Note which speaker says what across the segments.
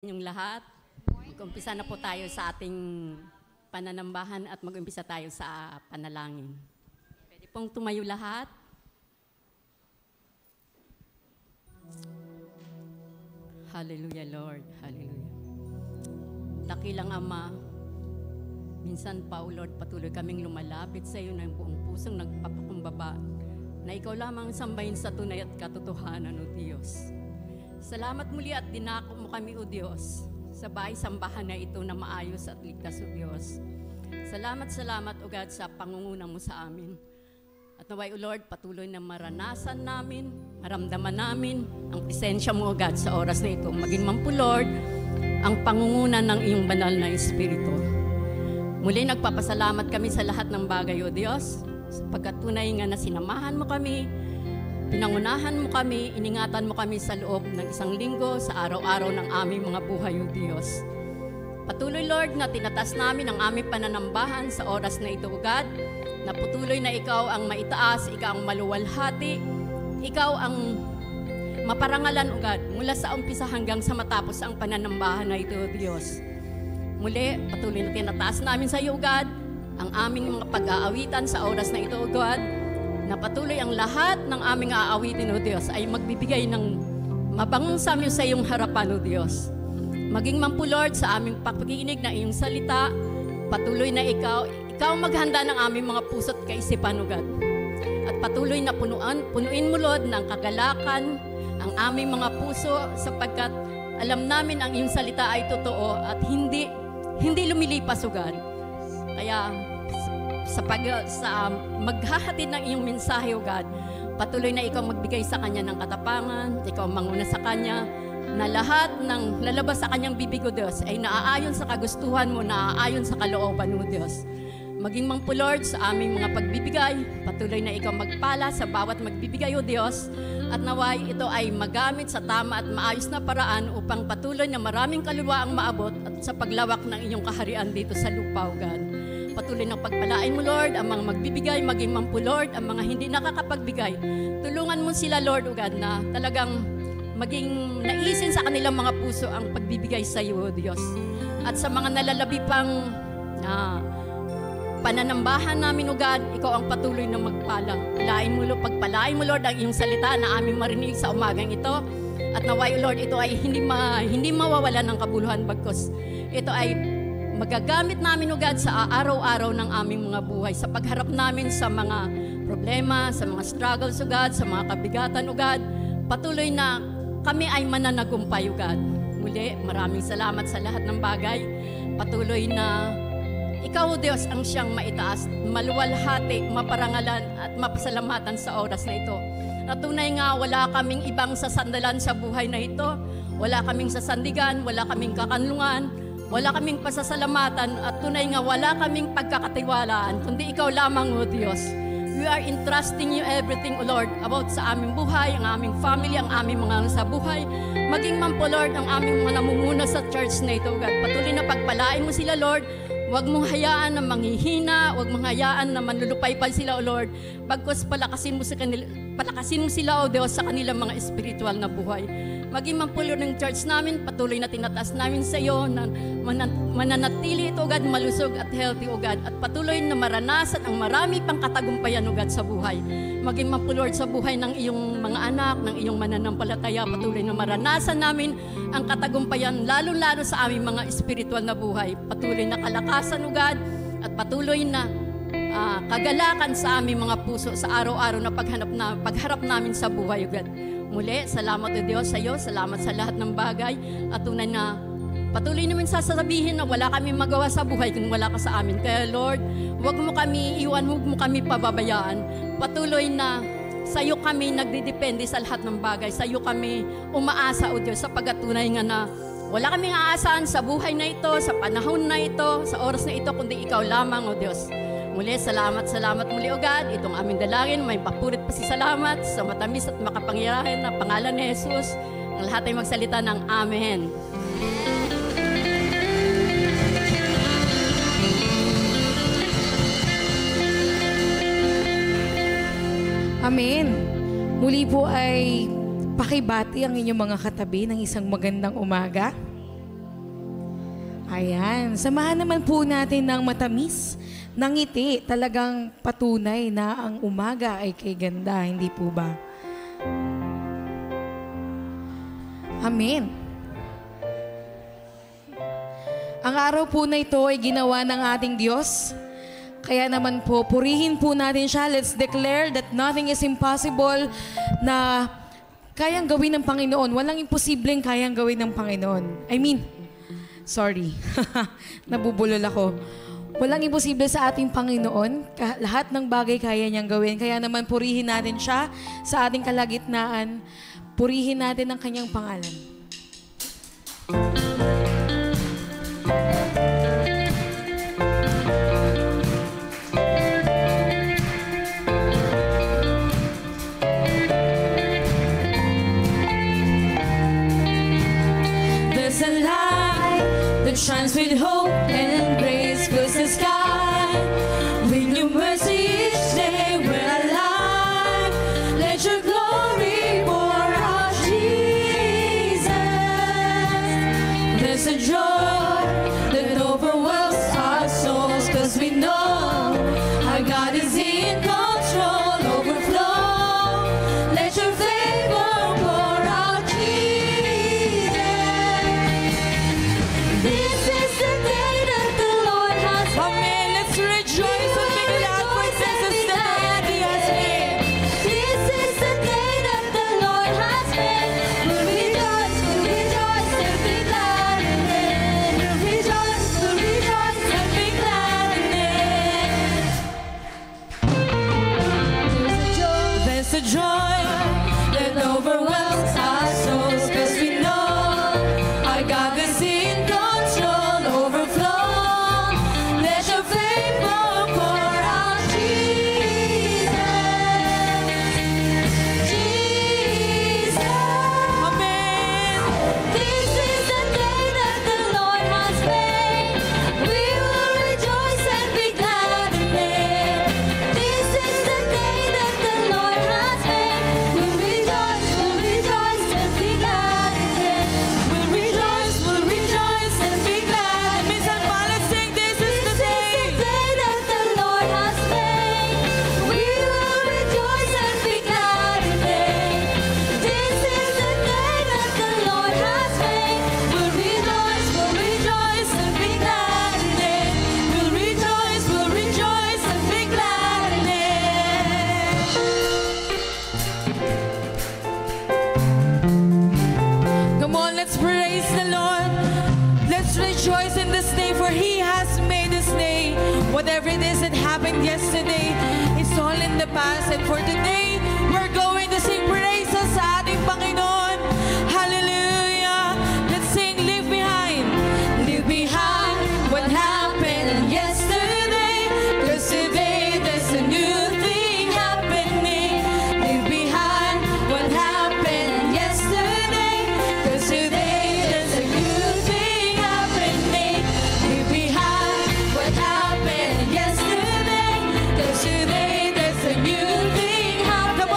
Speaker 1: Yung lahat, mag-umpisa na po tayo sa ating pananambahan at mag-umpisa tayo sa panalangin. Pwede pong tumayo lahat. Hallelujah, Lord. Hallelujah. Dakilang Ama, minsan pa, O Lord, patuloy kaming lumalapit sa iyo ng buong pusong nagpapakumbaba na ikaw lamang sambahin sa tunay at katotohanan, O Diyos. Salamat muli at dinako mo kami, O Diyos, sa bahay-sambahan na ito na maayos at ligtas, O Diyos. Salamat, O God, sa pangunguna mo sa amin. At naway, O Lord, patuloy na maranasan namin, maramdaman namin ang presensya mo, O God, sa oras na ito. Maging man po, Lord, ang pangunguna ng iyong banal na Espiritu. Muli, nagpapasalamat kami sa lahat ng bagay, O Diyos, sapagkat tunay nga na sinamahan mo kami, pinangunahan mo kami, iningatan mo kami sa loob ng isang linggo, sa araw-araw ng aming mga buhay, O Diyos. Patuloy, Lord, na tinatas namin ang aming pananambahan sa oras na ito, O God, na patuloy na ikaw ang maitaas, ikaw ang maluwalhati, ikaw ang maparangalan, O God, mula sa umpisa hanggang sa matapos ang pananambahan na ito, O Diyos. Muli, patuloy na tinataas namin sa iyo, O God, ang aming mga pag-aawitan sa oras na ito, O God, na patuloy ang lahat ng aming aawitin, O Diyos, ay magbibigay ng mabangong samyo sa iyong harapan, O Diyos. Maging man po, Lord, sa aming pakikinig na iyong salita, patuloy na ikaw maghanda ng aming mga puso't kaisipan, O God. At patuloy na punuin mo, Lord, ng kagalakan ang aming mga puso, sapagkat alam namin ang iyong salita ay totoo at hindi lumilipas, O God. Kaya sa maghahatid ng iyong mensahe, O God, patuloy na ikaw magbigay sa kanya ng katapangan, ikaw manguna sa kanya, na lahat ng lalabas sa kanyang bibig, O Diyos, ay naaayon sa kagustuhan mo, naaayon sa kalooban mo, Diyos. Maging mang po, Lord, sa aming mga pagbibigay, patuloy na ikaw magpala sa bawat magbibigay, O Diyos, at naway ito ay magamit sa tama at maayos na paraan upang patuloy na maraming kaluluwa ang maabot at sa paglawak ng inyong kaharian dito sa lupa, O God. Patuloy na pagpalain mo, Lord, ang mga magbibigay, maging man po, Lord, ang mga hindi nakakapagbigay. Tulungan mo sila, Lord, O God, na talagang maging naisin sa kanilang mga puso ang pagbibigay sa iyo, O Diyos. At sa mga nalalabi pang pananambahan namin, O God, ikaw ang patuloy na magpala. Pagpalain mo, Lord, ang iyong salita na aming marinig sa umagang ito. At naway, Lord, ito ay hindi mawawala ng kabuluhan, bagkos ito ay magagamit namin, O God, sa araw-araw ng aming mga buhay, sa pagharap namin sa mga problema, sa mga struggles, O God, sa mga kabigatan, O God. Patuloy na kami ay mananagumpay, O God. Muli, maraming salamat sa lahat ng bagay. Patuloy na ikaw, O Diyos, ang siyang maitaas, maluwalhati, maparangalan at mapasalamatan sa oras na ito. Natunay nga, wala kaming ibang sasandalan sa buhay na ito. Wala kaming sasandigan, wala kaming kakanlungan, wala kaming pasasalamatan, at tunay nga wala kaming pagkakatiwalaan, kundi ikaw lamang, O Diyos. We are entrusting you everything, O Lord, about sa aming buhay, ang aming family, ang aming mga sa buhay. Maging man po, Lord, ang aming mga namumuno sa church na ito, God. Patuloy na pagpalain mo sila, Lord. Huwag mong hayaan na manghihina, huwag mong hayaan na manlulupaypay sila, O Lord. Bagkus palakasin mo sila, O Diyos, sa kanilang mga espiritual na buhay. Maging man po, Lord, ng church namin, patuloy na tinataas namin sa iyo na mananatili ito, O God, malusog at healthy, O God. At patuloy na maranasan ang marami pang katagumpayan, O God, sa buhay. Maging man po, Lord, sa buhay ng iyong mga anak, ng iyong mananampalataya, patuloy na maranasan namin ang katagumpayan, lalo-lalo sa aming mga espiritual na buhay. Patuloy na kalakasan, O God, at patuloy na kagalakan sa aming mga puso sa araw-araw na pagharap namin sa buhay, O God. Muli, salamat, O Diyos, sa iyo. Salamat sa lahat ng bagay. At tunay na patuloy namin sasabihin na wala kami magawa sa buhay kung wala ka sa amin. Kaya, Lord, huwag mo kami iwan, huwag mo kami pababayaan. Patuloy na sa iyo kami nagdidepende sa lahat ng bagay. Sa iyo kami umaasa, O Diyos, sapagkat tunay nga na wala kaming aasahan sa buhay na ito, sa panahon na ito, sa oras na ito, kundi ikaw lamang, O Diyos. Muli, salamat muli, O God. Itong aming dalangin, may papurit pa si salamat sa matamis at makapangyarihan na pangalan ni Jesus. Ang lahat ay magsalita ng Amen.
Speaker 2: Amen. Muli po ay pakibati ang inyong mga katabi ng isang magandang umaga. Ayan, samahan naman po natin ng matamis ng ngiti. Talagang patunay na ang umaga ay kay ganda, hindi po ba? Amen. Ang araw po na ito ay ginawa ng ating Diyos. Kaya naman po, purihin po natin siya. Let's declare that nothing is impossible na kayang gawin ng Panginoon. Walang imposibleng kayang gawin ng Panginoon. Sorry. Nabubulol ako. Walang imposible sa ating Panginoon. Lahat ng bagay kaya niyang gawin. Kaya naman purihin natin siya sa ating kalagitnaan. Purihin natin ang kanyang pangalan. There's a light that shines with hope and grace fills the sky. With new mercy each day we're alive. Let your glory pour out, Jesus. There's a joy that overwhelms our souls, 'cause we know our God is in control, overflow. Let your favor pour out, Jesus. This is the day that the Lord has made. Amen. Let's rejoice and be glad, for this is the day that He has made. This is the day that the Lord has made. We'll rejoice and be glad in it. We'll rejoice and be glad in it. There's a joy that overwhelms our souls, 'cause we know our God is in control, overflow. Let your favor pour out, Jesus. Jesus. Amen. This is the day that the Lord has made. We will rejoice and be glad in it. This is the day that the Lord has made. We'll rejoice and be glad in it. We'll rejoice and be glad. Minsan pa, let's sing, this is the day that the Lord has made. We will rejoice and be glad in it. This is the day that the Lord has made. We'll rejoice and be glad in it. We'll rejoice and be glad in it. Come on, let's praise the Lord. Let's rejoice in this day, for He has made this day. Whatever it is that happened yesterday, it's all in the past. And for today, we're going to sing praises sa ating Panginoon. Hallelujah! Let's sing, leave behind what happened yesterday. 'Cause today there's a new thing happening. Leave behind what happened yesterday. 'Cause today there's a new thing happening. Leave behind what happened yesterday. 'Cause today there's a new thing happening.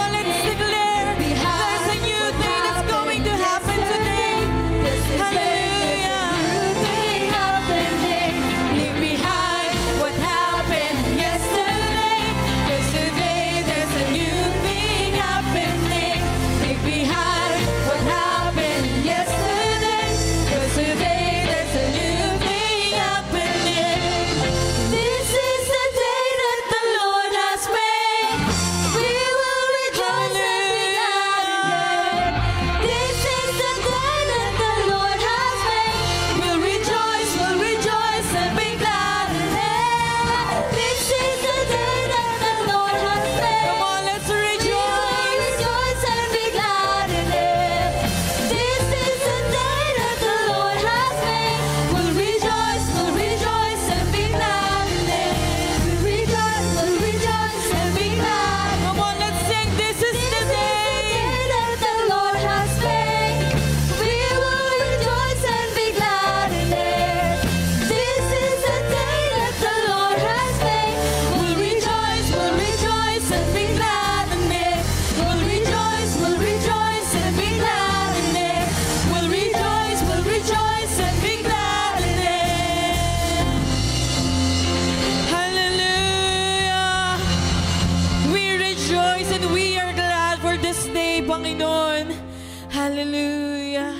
Speaker 3: Hallelujah.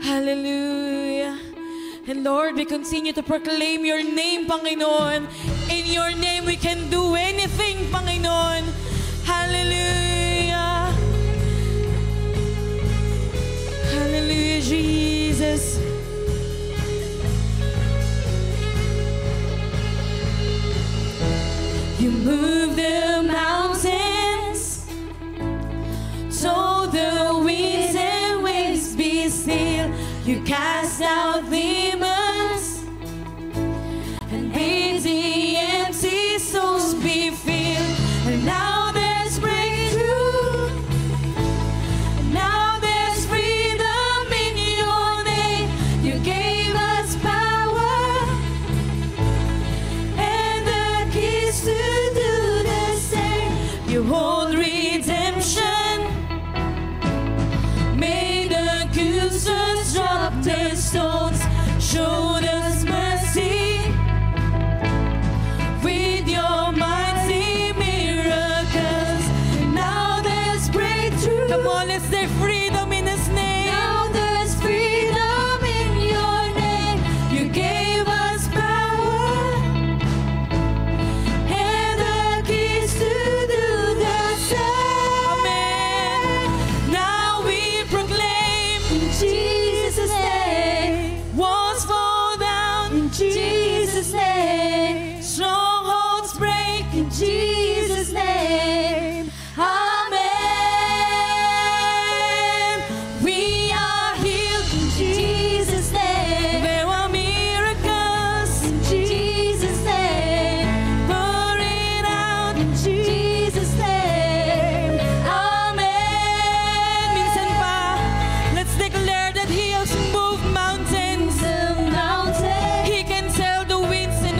Speaker 3: Hallelujah. And Lord, we continue to proclaim your name, Panginoon. In your name, we can do anything, Panginoon. Hallelujah. Hallelujah, Jesus. You move the mountains, so the winds and waves be still. You cast out demons and bid the empty souls be filled. And now there's breakthrough. Now there's freedom in your name. You gave us power and the keys to do the same. You hold redemption, made the accusers drop their stones, showed us mercy with your mighty miracles. Now there's breakthrough. Come on, let's say freedom in His name. Now there's freedom in your name. You gave us power and the keys to do the same. Amen. Now we proclaim in Jesus' name. Walls fall down in Jesus' name. Strongholds break in Jesus' name. Amen. We are healed in Jesus' name. There are miracles in Jesus' name. Pouring out in Jesus' name. Amen. Minsan pa, let's declare that He has moved mountains. He can tell the winds and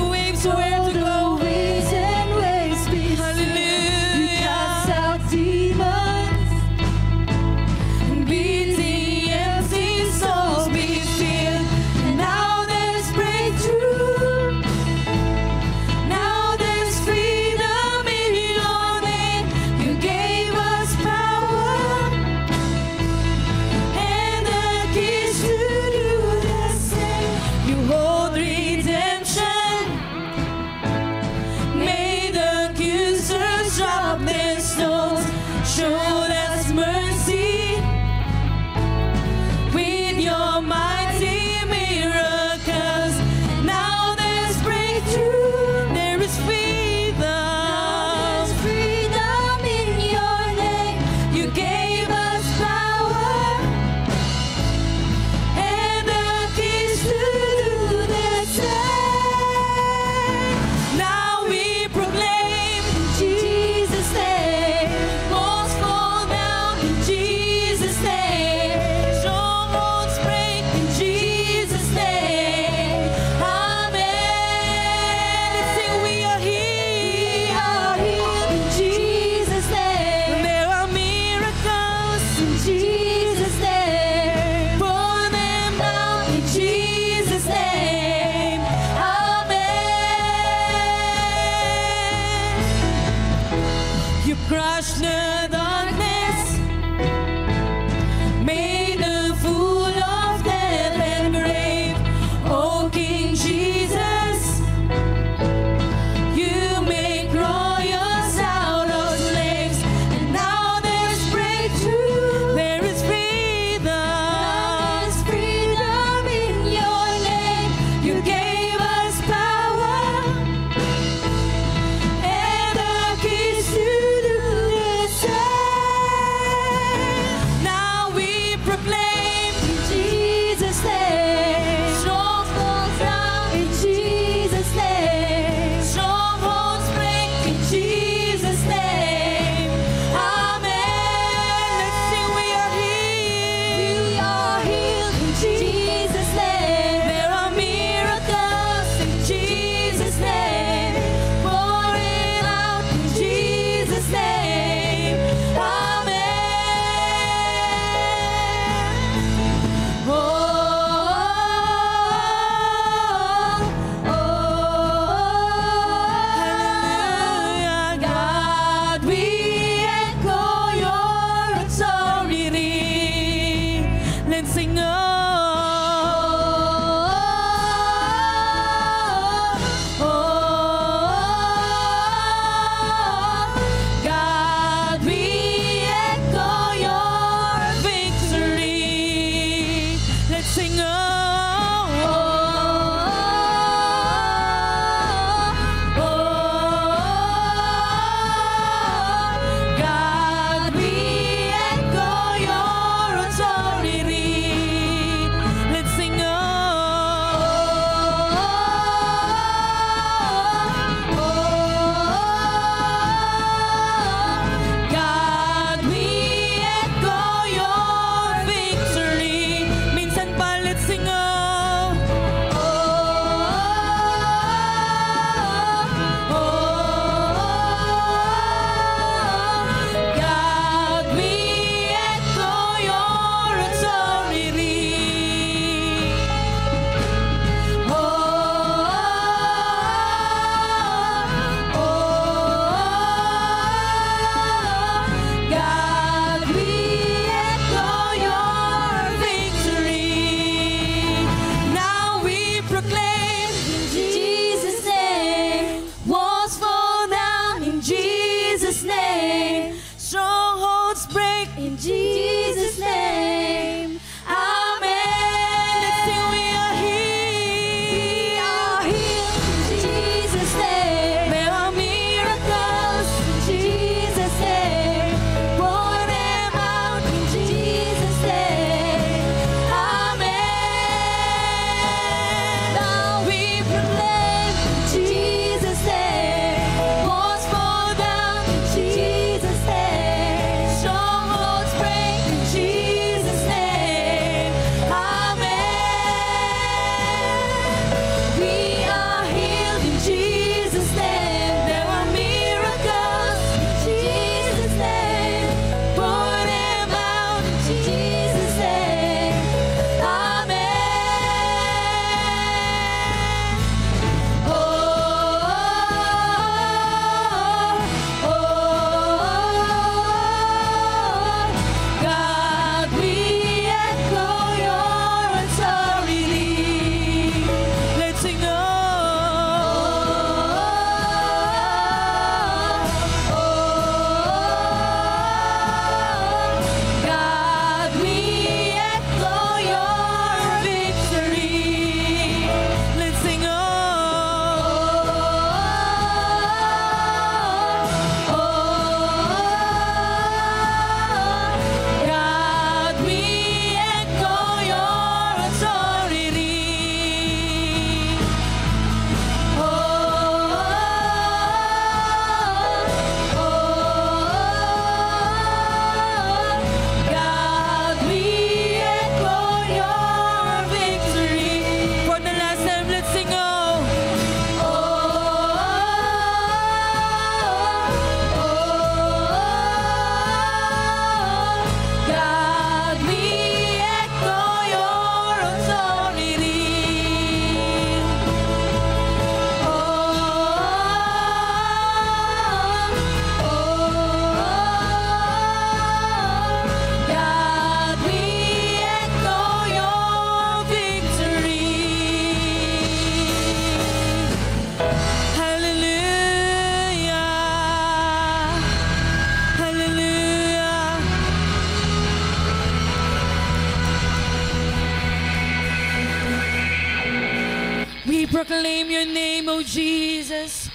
Speaker 3: proclaim your name, oh Jesus.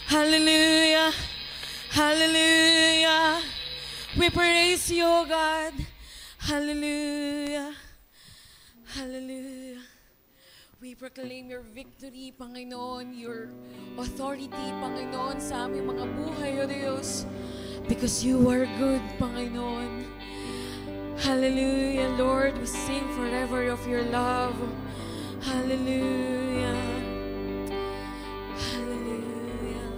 Speaker 3: Hallelujah. Hallelujah. We praise you, oh God. Hallelujah. Hallelujah. We proclaim your victory, Panginoon, your authority, Panginoon, sa aming mga buhay, O Diyos. Because you are good, Panginoon. Hallelujah, Lord. We sing forever of your love. Hallelujah. Hallelujah.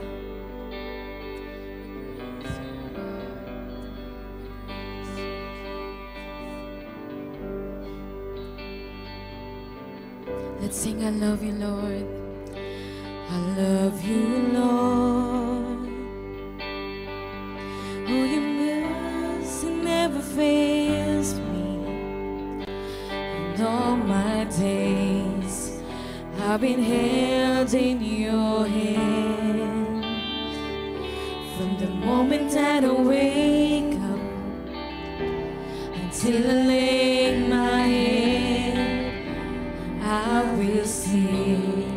Speaker 3: Let's sing, I love you, Lord. I love you, Lord. Oh, your mercy never fails me. And all my days I've been held in your hand. From the moment that I wake up until I lay my head, I will sing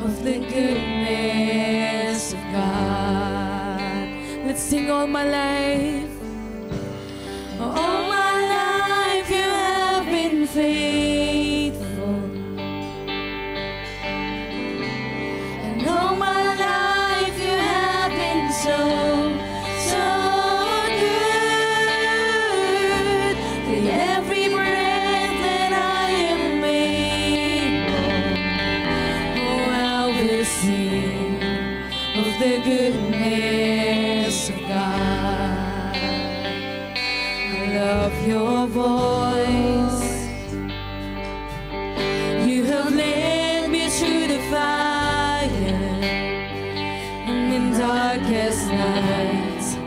Speaker 3: of the goodness of God. Let's sing all my life. All my life you have been faithful. And all my life you have been so, so good. With every breath that I am able, oh, I will sing of the goodness of God. I love your voice. You have led me through the fire, and in darkest nights,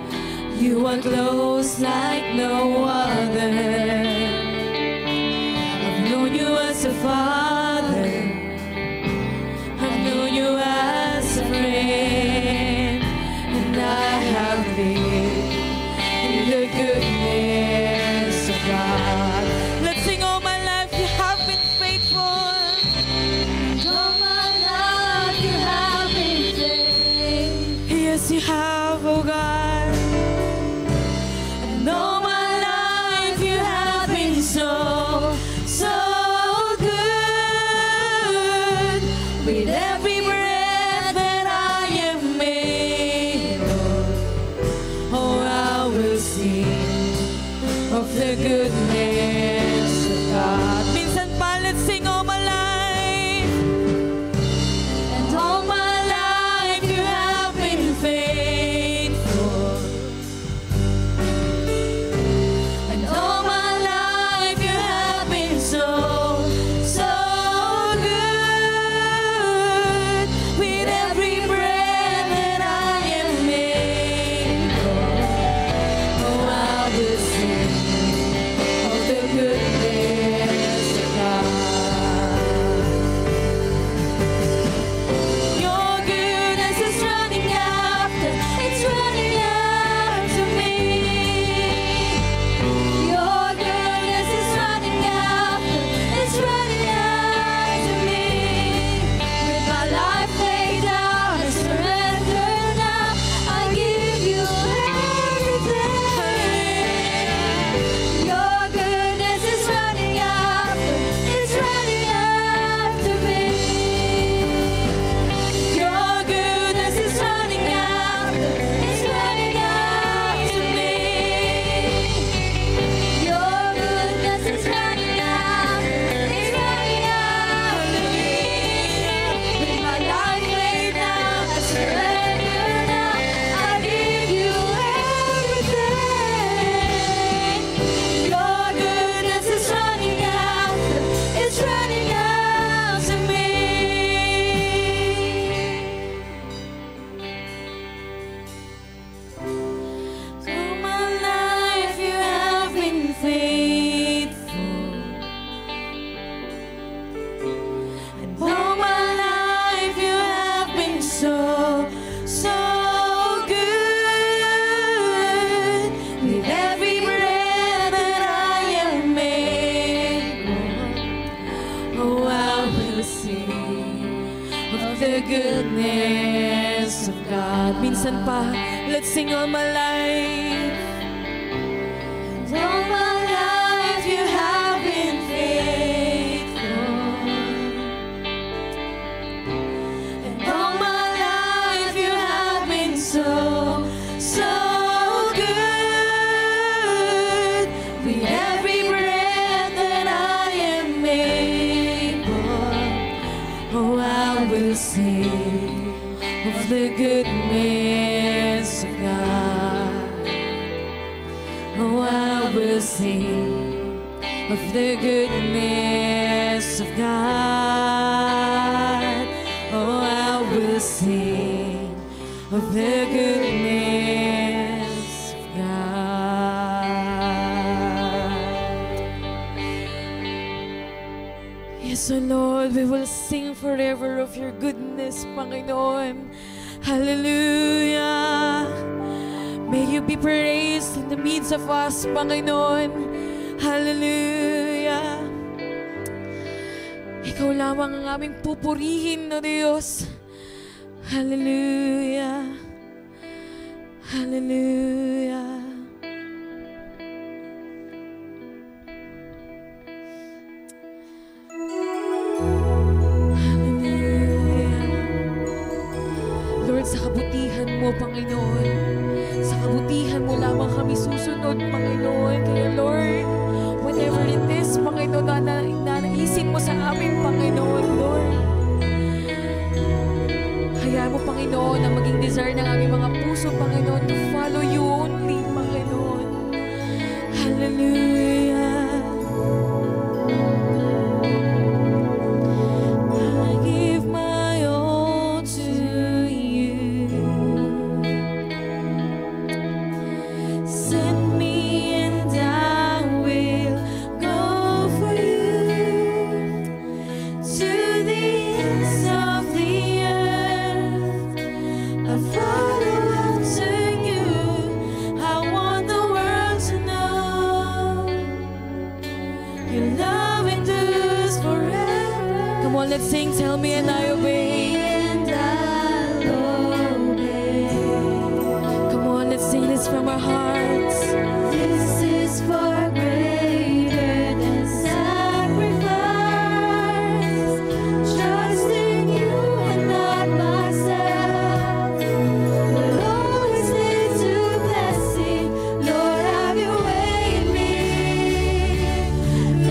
Speaker 3: you are close like no other. I've known you as a father, I've known you as a friend, and I have lived in the goodness of God. Let's sing all my life, you have been faithful.
Speaker 2: All my life you have been faithful.
Speaker 3: Yes, you have, oh God. And all my life you have been so, so good. With every breath that I am able, oh, I will sing of the goodness of God. Minsan pa, let's sing all my life.
Speaker 2: And all my life
Speaker 3: You have been faithful. And all my life you have been so, so good. With every breath that I am able, oh, I will sing of the goodness of God. Your goodness is running after, it's running after me.
Speaker 2: Your goodness is running after, it's running after me. With my life laid down, I surrender now. I give you everything. Your goodness is running after, it's running after me.
Speaker 3: Your goodness is running after,
Speaker 2: It's running after me. Your goodness is running after, it's running after me. With my life laid down, I surrender now. I give you everything. Your goodness is running after, it's running after me.
Speaker 3: all my life you have been faithful. And all my life you have been so, so good. With every breath that I am able, oh, I will sing the goodness of God. Minsan pa, let's sing all my life.
Speaker 2: All my life you have been faithful, and all my life you have been so, so good. With every breath that I am able,
Speaker 3: Oh, I will sing of the goodness of God. Oh, I will sing of the goodness of God. Oh, I will sing of the goodness of God. Yes, O Lord, we will sing forever of your goodness, Panginoon. Hallelujah. May you be praised in the midst of us, Panginoon. Hallelujah. Ikaw lamang ang aming pupurihin, no Diyos. Hallelujah. Hallelujah. Lord, sa kabutihan mo, Panginoon, sa kabutihan mo lamang kami susunod, Panginoon. Kaya Lord, whatever it is, Panginoon, na naisip mo sa amin, Panginoon, Lord. Hayaan mo, Panginoon, na maging desire ng aming mga puso, Panginoon, to follow you only, Panginoon. Hallelujah. I give my all to you. Send me and I will go for you to the ends of the earth. I follow after you. I want the world to know your love endures forever. Come on, let's sing. Tell me and I obey.
Speaker 2: and I'll obey.
Speaker 3: Come on, let's sing this from our hearts.
Speaker 2: This is far greater than sacrifice. Trust in you and not myself. Will always lead to blessing. Lord, have your way in me.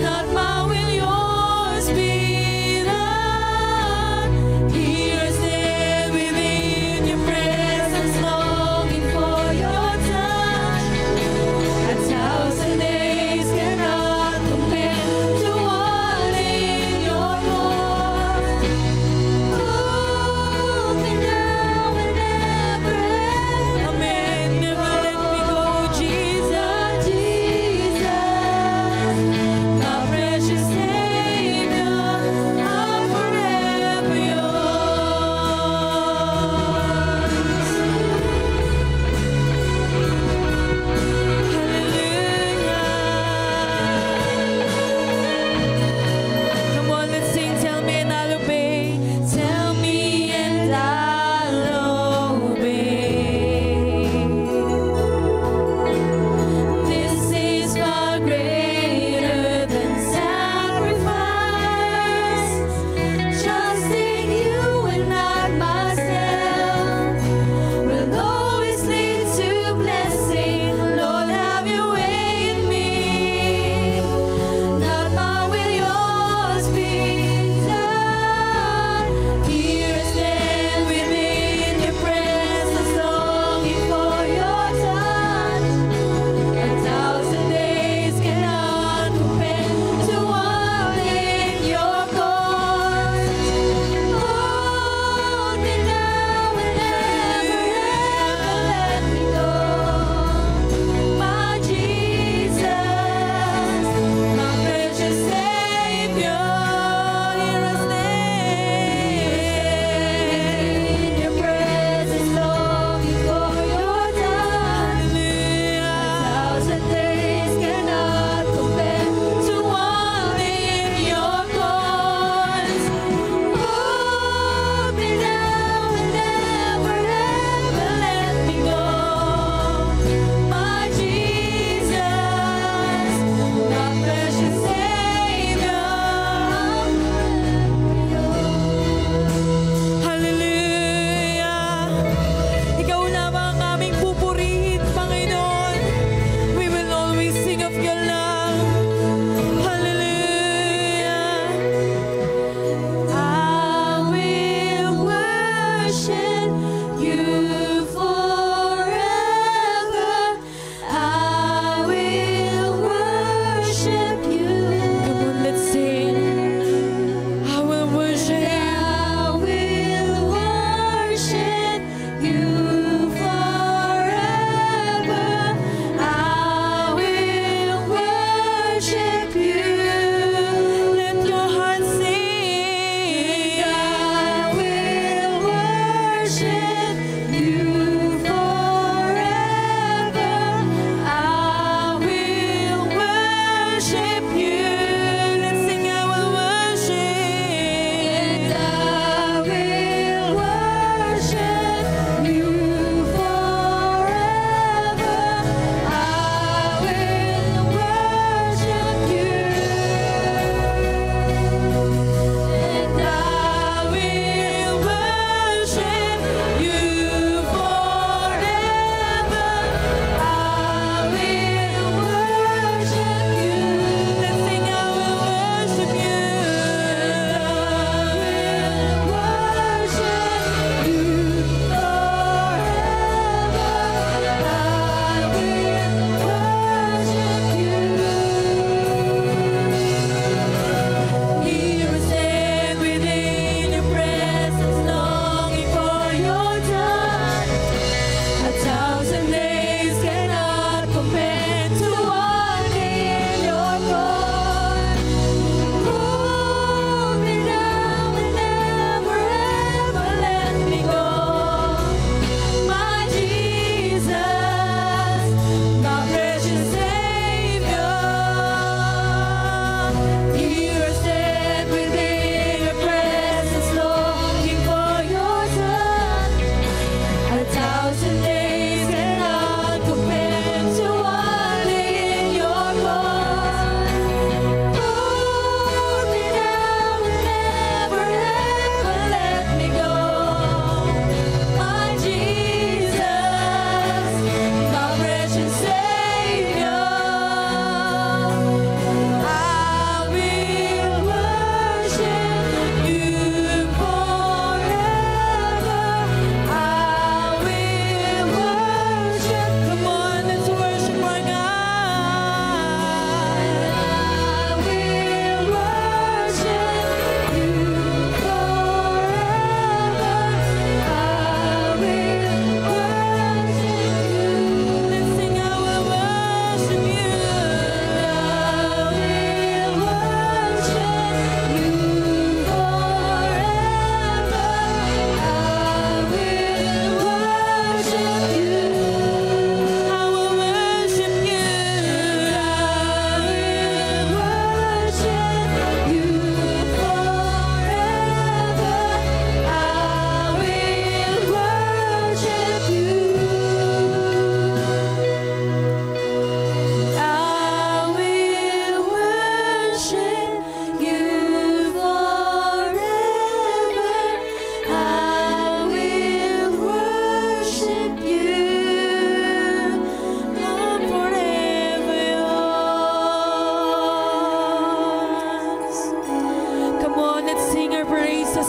Speaker 3: Not my will, yours be done. Here I stand within your presence, longing for your touch.
Speaker 2: 1,000 days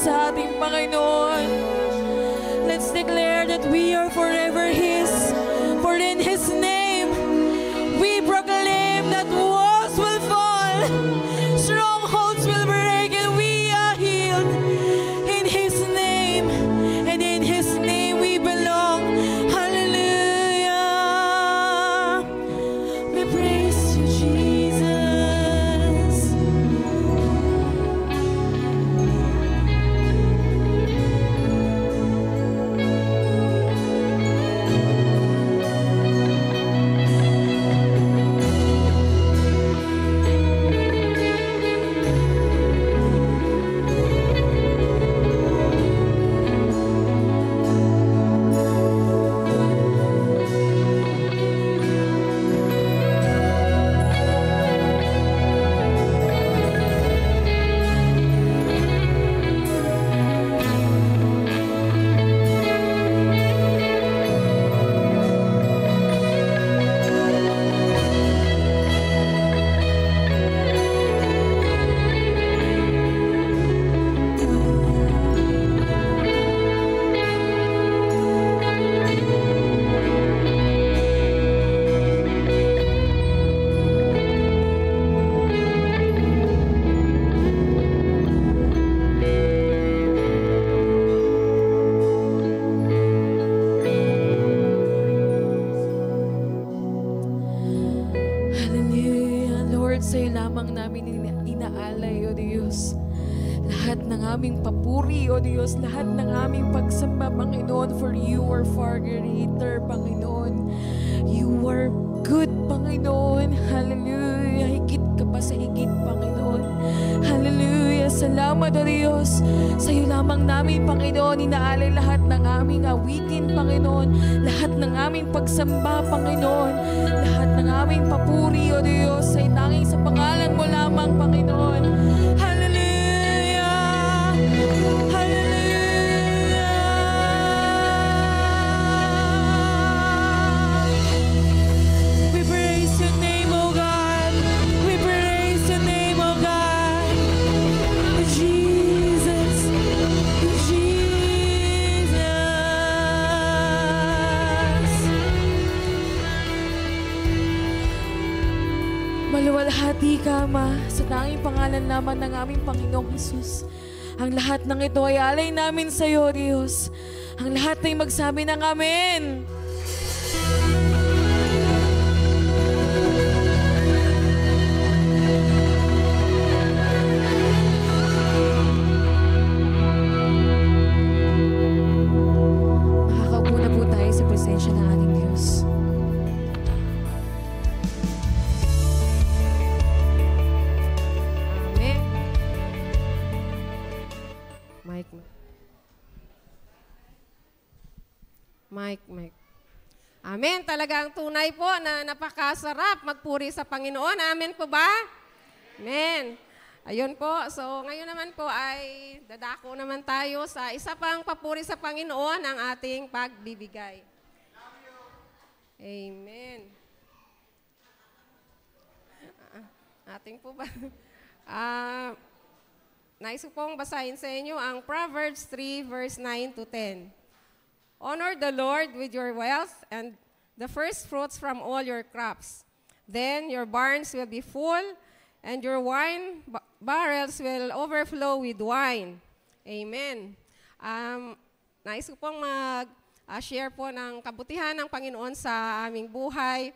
Speaker 3: sa ating Panginoon. Let's declare that we are forever His, for in His name, we proclaim that walls will fall, strongholds will break, and we are healed. In His name, and in His name we belong. Hallelujah. We praise you, Jesus. Hallelujah. Lord, sa'yo lamang namin inaalay, O Diyos. Lahat ng aming papuri, O Diyos. Lahat ng aming pagsamba, Panginoon, for you are far greater, Panginoon. You are good, Panginoon. Hallelujah. Higit ka pa sa higit, Panginoon. Hallelujah. Salamat, O Diyos. Sa'yo lamang namin, Panginoon, inaalay lahat ng aming awitin, Panginoon. Lahat ng aming pagsamba, Panginoon. Lahat ng aming papuri, O Diyos, ay tanging sa pangalan mo lamang, Panginoon. Hallelujah! Hallelujah! We praise your name, O God. We praise your name, O God. Jesus, Jesus. Maluwalhati ka, Ama, sa tanging pangalan naman ng aming Panginoong Hesus. Ang lahat ng ito ay alay namin sa iyo, Diyos. Ang lahat ay magsabi ng Amen. Makakaupo na po tayo sa presensya ng ating Diyos. Amen.
Speaker 4: Mike. Amen. Talagang tunay po na napakasarap magpuri sa Panginoon. Amen po ba? Amen. Ayun po. So ngayon naman po ay dadako naman tayo sa isa pang papuri sa Panginoon ang ating pagbibigay. Amen. Ating po ba? Nais ko pong basahin sa inyo ang Proverbs 3 verse 9 to 10. Honor the Lord with your wealth and the first fruits from all your crops. Then your barns will be full and your wine barrels will overflow with wine. Amen. Nais ko pong mag-share po ng kabutihan ng Panginoon sa aming buhay.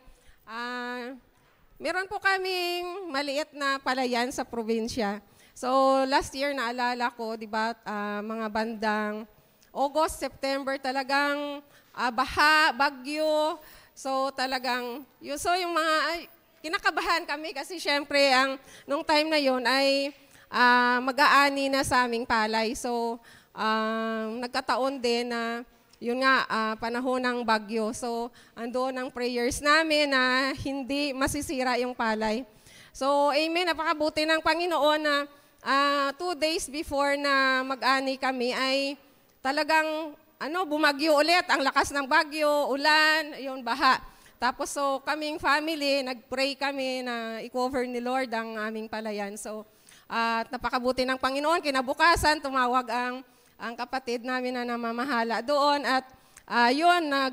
Speaker 4: Meron po kaming maliit na palayan sa probinsya. So last year naalala ko, di ba, mga bandang August, September, talagang baha, bagyo. So talagang, yung mga, kinakabahan kami kasi syempre, nung time na yon ay mag-aani na sa aming palay. So nagkataon din na, yun nga, panahon ng bagyo. So andoon ang prayers namin na hindi masisira yung palay. So amen, napakabuti ng Panginoon na 2 days before na mag-ani kami ay talagang bumagyo ulit, ang lakas ng bagyo, ulan, yun, baha. Tapos so kaming family, nag-pray kami na i-cover ni Lord ang aming palayan. So At napakabuti ng Panginoon, kinabukasan tumawag ang kapatid namin na namamahala doon at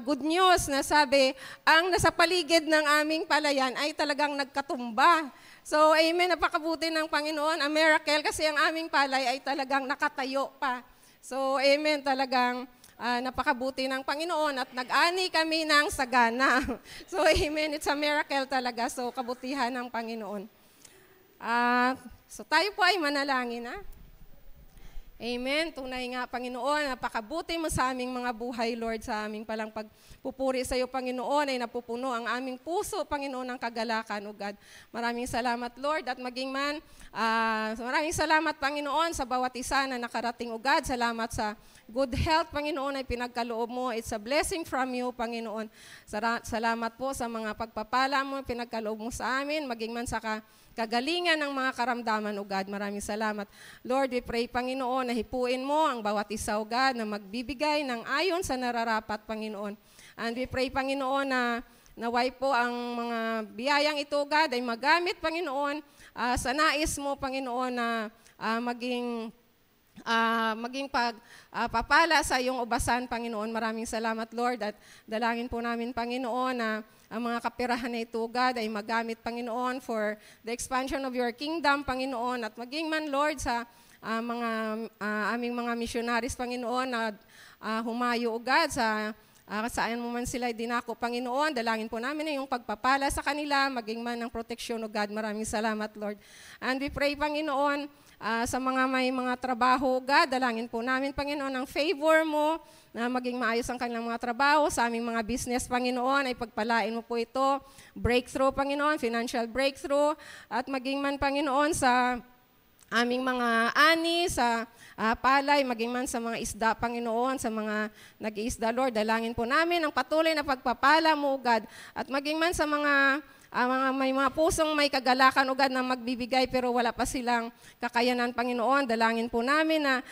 Speaker 4: good news na sabi, ang nasa paligid ng aming palayan ay talagang nagkatumba. So, amen, napakabuti ng Panginoon. A miracle kasi ang aming palay ay talagang nakatayo pa. So, amen, talagang napakabuti ng Panginoon at nag-ani kami ng sagana. So, amen, it's a miracle talaga. So, kabutihan ng Panginoon. So, tayo po ay manalangin, Amen. Tunay nga, Panginoon, napakabuti mo sa aming mga buhay, Lord, sa aming palang pagpupuri sa iyo, Panginoon, ay napupuno ang aming puso, Panginoon, ng kagalakan, O God. Maraming salamat, Lord, at maraming salamat, Panginoon, sa bawat isa na nakarating, O God. Salamat sa good health, Panginoon, ay pinagkaloob mo. It's a blessing from you, Panginoon. Salamat po sa mga pagpapala mo, pinagkaloob mo sa amin, maging man sa kagalingan ng mga karamdaman, O God. Maraming salamat. Lord, we pray, Panginoon, na hipuin mo ang bawat isa, O God, na magbibigay ng ayon sa nararapat, Panginoon. And we pray, Panginoon, na naway po ang mga biyayang ito, God, ay magamit, Panginoon, sa nais mo, Panginoon, na maging papala sa iyong ubasan, Panginoon. Maraming salamat, Lord, at dalangin po namin, Panginoon, na ang mga kapirahan na ito, God, ay magamit, Panginoon, for the expansion of your kingdom, Panginoon, at maging man, Lord, sa aming mga missionaries, Panginoon, na humayo, God, saan mo man sila dinako, Panginoon. Dalangin po namin na yung pagpapala sa kanila, maging man ng proteksyon, O God. Maraming salamat, Lord. And we pray, Panginoon, sa mga may mga trabaho, God, dalangin po namin, Panginoon, ang favor mo na maging maayos ang kanilang mga trabaho. Sa aming mga business, Panginoon, ay pagpalain mo po ito. Breakthrough, Panginoon, financial breakthrough. At maging man, Panginoon, sa aming mga ani, sa palay, maging man sa mga isda, Panginoon, sa mga nag-iisda, Lord, dalangin po namin ang patuloy na pagpapala mo, God. At maging man sa may mga pusong may kagalakan, O God, na magbibigay pero wala pa silang kakayanan, Panginoon. Dalangin po namin na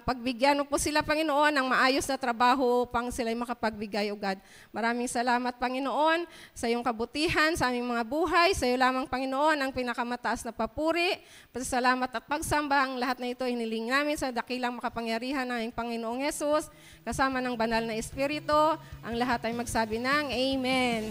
Speaker 4: pagbigyan mo po sila, Panginoon, ng maayos na trabaho upang sila'y makapagbigay, O God. Maraming salamat, Panginoon, sa iyong kabutihan, sa aming mga buhay. Sa iyo lamang, Panginoon, ang pinakamataas na papuri. Pasalamat at pagsamba, ang lahat na ito hiniling namin sa dakilang makapangyarihan ng aming Panginoong Yesus, kasama ng banal na Espiritu. Ang lahat ay magsabi ng Amen.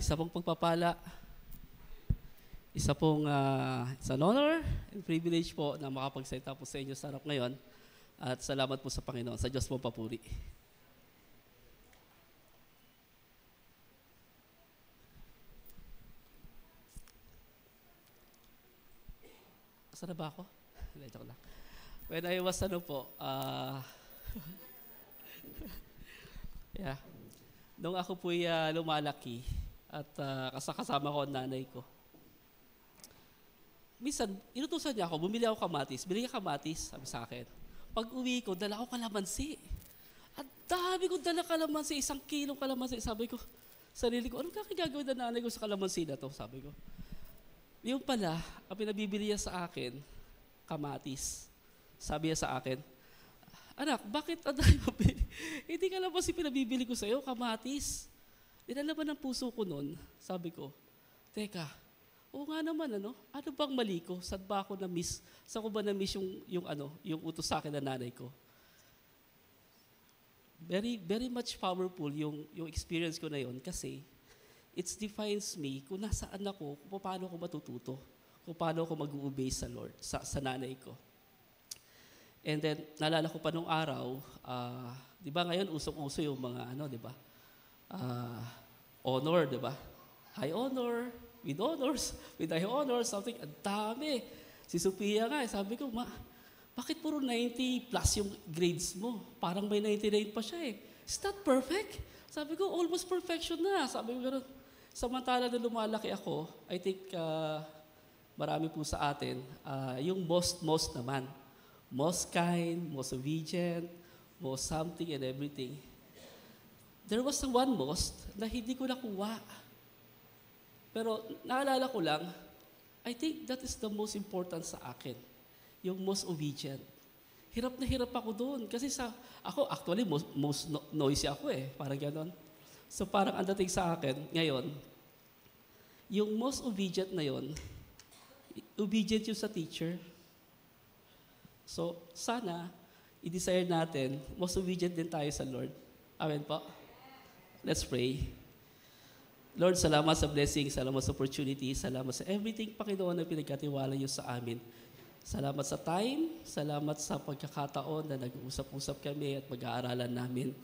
Speaker 5: Isa pong pagpapala, it's an honor and privilege po na makapagsalita po sa inyo sa harap ngayon. At salamat po sa Panginoon. Sa Diyos po papuri. Saan na ba ako? Joke lang. When I was nung ako po'y lumalaki, at kasama ko ang nanay ko. Minsan, inutusan niya ako, bumili ako kamatis. Bili niya kamatis, sabi sa akin. Pag uwi ko, dala ko kalamansi. At dami ko dala kalamansi, 1 kilong kalamansi. Sabi ko, sarili ko, anong kakagagawin na nanay ko sa kalamansi na to? Sabi ko. Yung pala, ang pinabibili niya sa akin, kamatis. Sabi niya sa akin, anak, bakit ang dami mabili? Hindi kalamansi pinabibili ko sa iyo, kamatis. Inalaman ng puso ko noon, sabi ko, teka, oo nga naman, ano bang mali ko? Saan ba ako na-miss? Saan ko ba na-miss yung utos sa akin ng nanay ko? Very, very much powerful yung experience ko na yon kasi it defines me kung nasaan ako, kung paano ako matututo, kung paano ako mag-obey sa Lord, sa nanay ko. And then, naalala ko pa nung araw, di ba ngayon, usok-uso yung mga di ba? Honor, di ba? High honor, with high honor, something, ang dami. Si Sophia nga, sabi ko, bakit puro 90 plus yung grades mo? Parang may 99 pa siya eh. Is that perfect? Sabi ko, almost perfection na. Sabi ko gano'n. Samantala na lumalaki ako, I think marami po sa atin, yung most naman. Most kind, most obedient, most something and everything. There was one most na hindi ko nakuha. Pero naalala ko lang, I think that is the most important sa akin. Yung most obedient. Hirap na hirap ako doon. Kasi ako actually most noisy ako eh. Parang gano'n. So parang ang dating sa akin, ngayon, yung most obedient na yon, obedient yung sa teacher. So sana, i-desire natin, most obedient din tayo sa Lord. Amen po? Let's pray. Lord, salamat sa blessing, salamat sa opportunity, salamat sa everything, Panginoon, na pinagkatiwala niyo sa amin. Salamat sa time, salamat sa pagkakataon na nag-uusap-usap kami at mag-aaralan namin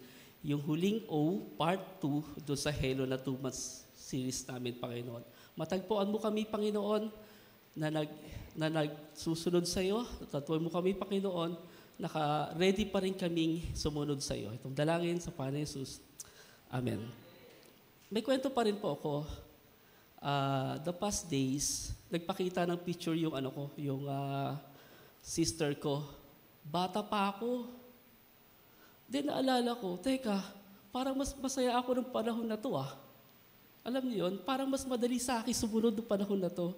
Speaker 5: yung huling O, part 2, doon sa Halo na 2 months series namin, Panginoon. Matagpuan mo kami, Panginoon, na nagsusunod sa iyo. Tatuan mo kami, Panginoon, naka-ready pa rin kaming sumunod sa iyo. Itong dalangin sa Panginoon Jesus. Amen. May kwento pa rin po ako. The past days, nagpakita ng picture yung sister ko. Bata pa ako. Then naalala ko, teka, parang mas masaya ako ng panahon na to Alam niyo yun, parang mas madali sa akin sumunod ng panahon na to.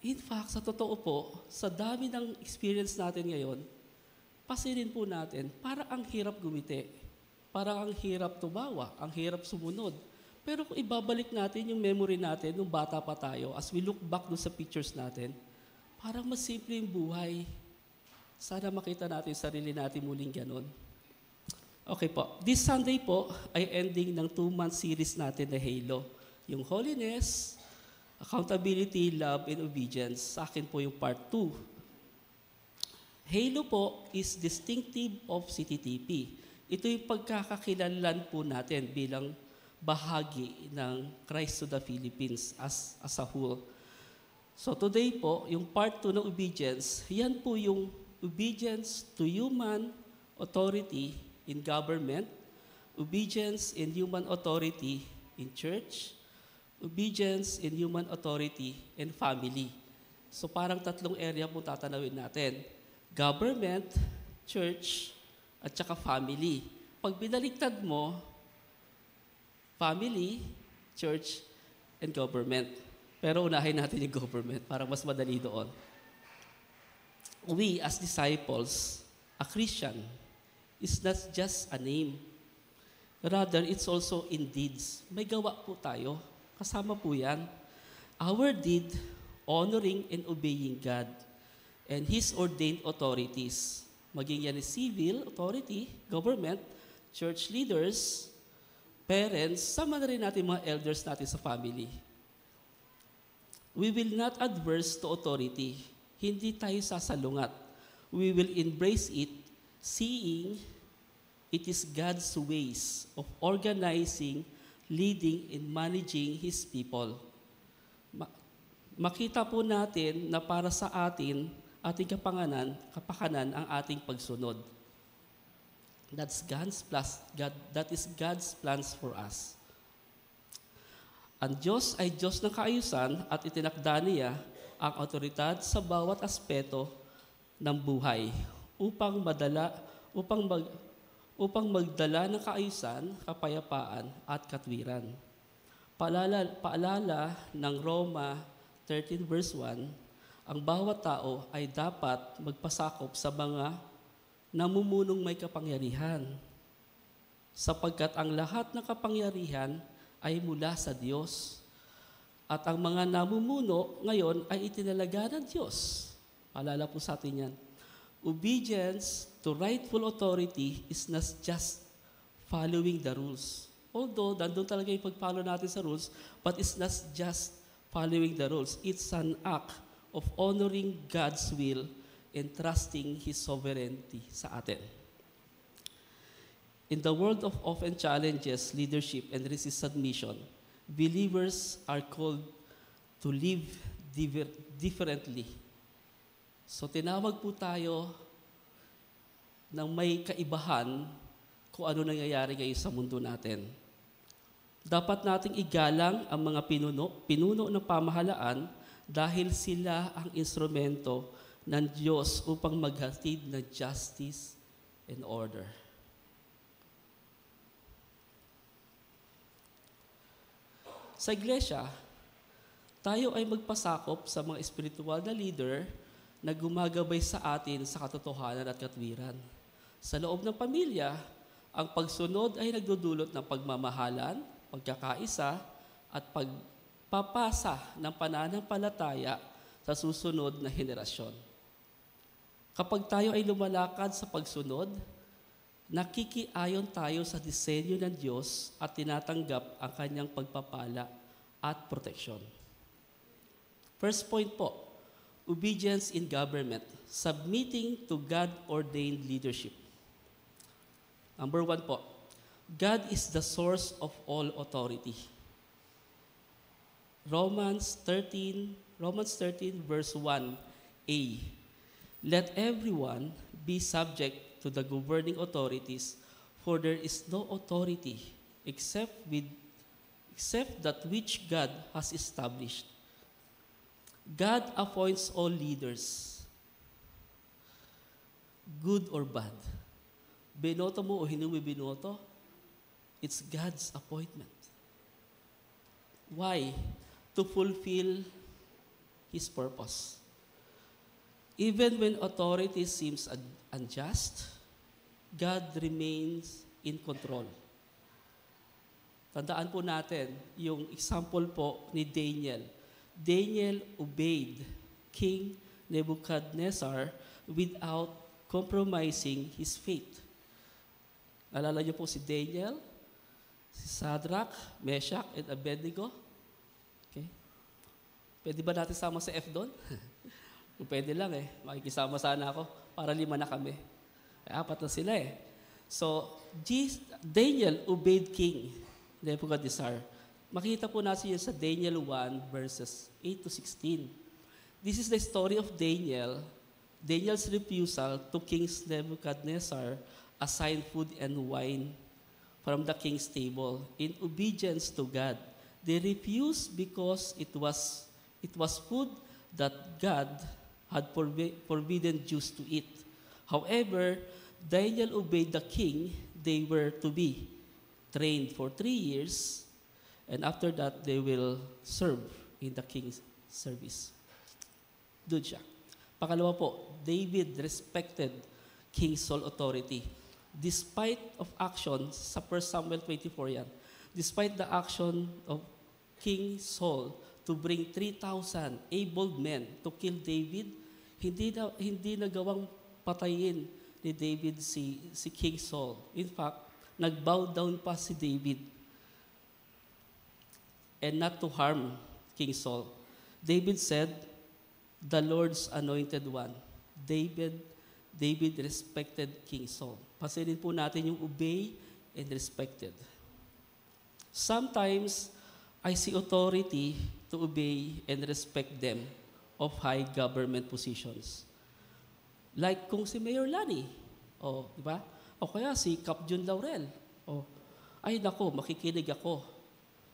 Speaker 5: In fact, sa totoo po, sa dami ng experience natin ngayon, pasilin po natin, parang ang hirap gumiti. Parang ang hirap tumawa, ang hirap sumunod. Pero kung ibabalik natin yung memory natin nung bata pa tayo, as we look back dun sa pictures natin, parang mas simple yung buhay. Sana makita natin sarili natin muling ganon. Okay po. This Sunday po ay ending ng 2-month series natin na Halo. Yung Holiness, Accountability, Love, and Obedience. Sa akin po yung part 2. Halo po is distinctive of CTTP. Ito yung pagkakakilanlan po natin bilang bahagi ng Christ to the Philippines as a whole. So today po, yung part 2 ng obedience, yan po yung obedience to human authority in government, obedience in human authority in church, obedience in human authority in family. So parang 3 area po tatanawin natin. Government, church, at saka family. Pag binaliktad mo, family, church, and government. Pero unahin natin yung government para mas madali doon. We as disciples, a Christian, is not just a name. Rather, it's also in deeds. May gawa po tayo. Kasama po yan. Our deed, honoring and obeying God and His ordained authorities. Maging yan is civil authority, government, church leaders, parents, sama na rin natin mga elders natin sa family. We will not adverse to authority. Hindi tayo sasalungat. We will embrace it, seeing it is God's ways of organizing, leading, and managing His people. Makita po natin na para sa ating kapakanan ang ating pagsunod. That's God's plus. That is God's plans for us. Ang Diyos ay Diyos ng kaayusan at itinakda niya ang otoridad sa bawat aspeto ng buhay upang magdala ng kaayusan, kapayapaan at katwiran. Paalala ng Roma 13 verse 1, ang bawat tao ay dapat magpasakop sa mga namumunong may kapangyarihan, sapagkat ang lahat ng kapangyarihan ay mula sa Diyos. At ang mga namumuno ngayon ay itinalaga ng Diyos. Paalala po sa atin yan. Obedience to rightful authority is not just following the rules. Although, nandun talaga yung pag-follow natin sa rules, but it's not just following the rules. It's an act of honoring God's will and trusting His sovereignty sa atin. In the world of often challenges, leadership, and resist submission, believers are called to live differently. So tinawag po tayo ng may kaibahan kung ano nangyayari ngayon sa mundo natin. Dapat nating igalang ang mga pinuno ng pamahalaan dahil sila ang instrumento ng Diyos upang maghatid ng justice and order. Sa iglesia, tayo ay magpasakop sa mga espiritual na leader na gumagabay sa atin sa katotohanan at katwiran. Sa loob ng pamilya, ang pagsunod ay nagdudulot ng pagmamahalan, pagkakaisa, at pagpapasa ng pananampalataya sa susunod na henerasyon. Kapag tayo ay lumalakad sa pagsunod, nakikiayon tayo sa disenyo ng Diyos at tinatanggap ang kanyang pagpapala at proteksyon. First point po, obedience in government, submitting to God-ordained leadership. Number 1 po, God is the source of all authority. Romans 13 verse 1a. Let everyone be subject to the governing authorities, for there is no authority except that which God has established. God appoints all leaders, good or bad. Binoto mo o hindi mo binoto, it's God's appointment. Why? To fulfill His purpose. Even when authority seems unjust, God remains in control. Tandaan po natin yung example po ni Daniel. Daniel obeyed King Nebuchadnezzar without compromising his faith. Naalala niyo po si Daniel, si Shadrach, Meshach, and Abednego? Okay. Pwede ba natin sama sa F doon? Kung pwede lang makikisama sana ako para 5 na kami. 4 na sila So, Daniel obeyed King Nebuchadnezzar. Makita po natin yun sa Daniel 1 verses 8 to 16. This is the story of Daniel's refusal to King Nebuchadnezzar assign food and wine from the king's table in obedience to God. They refused because it was food that God had forbidden Jews to eat. However, Daniel obeyed the king. They were to be trained for 3 years, and after that, they will serve in the king's service. Doon siya. Pangalawa po, David respected King Saul's authority. Despite of actions, sa 1 Samuel 24 yan, despite the action of King Saul to bring 3,000 able men to kill David, hindi nagawang patayin ni David si King Saul. In fact, nag-bow down pa si David and not to harm King Saul. David said, "The Lord's anointed one." David respected King Saul. Pansinin po natin yung obey and respected. Sometimes, I see authority to obey and respect them of high government positions. Like kung si Mayor Lani, di ba? O kaya si Cap Jun Laurel. Ay nako, makikinig ako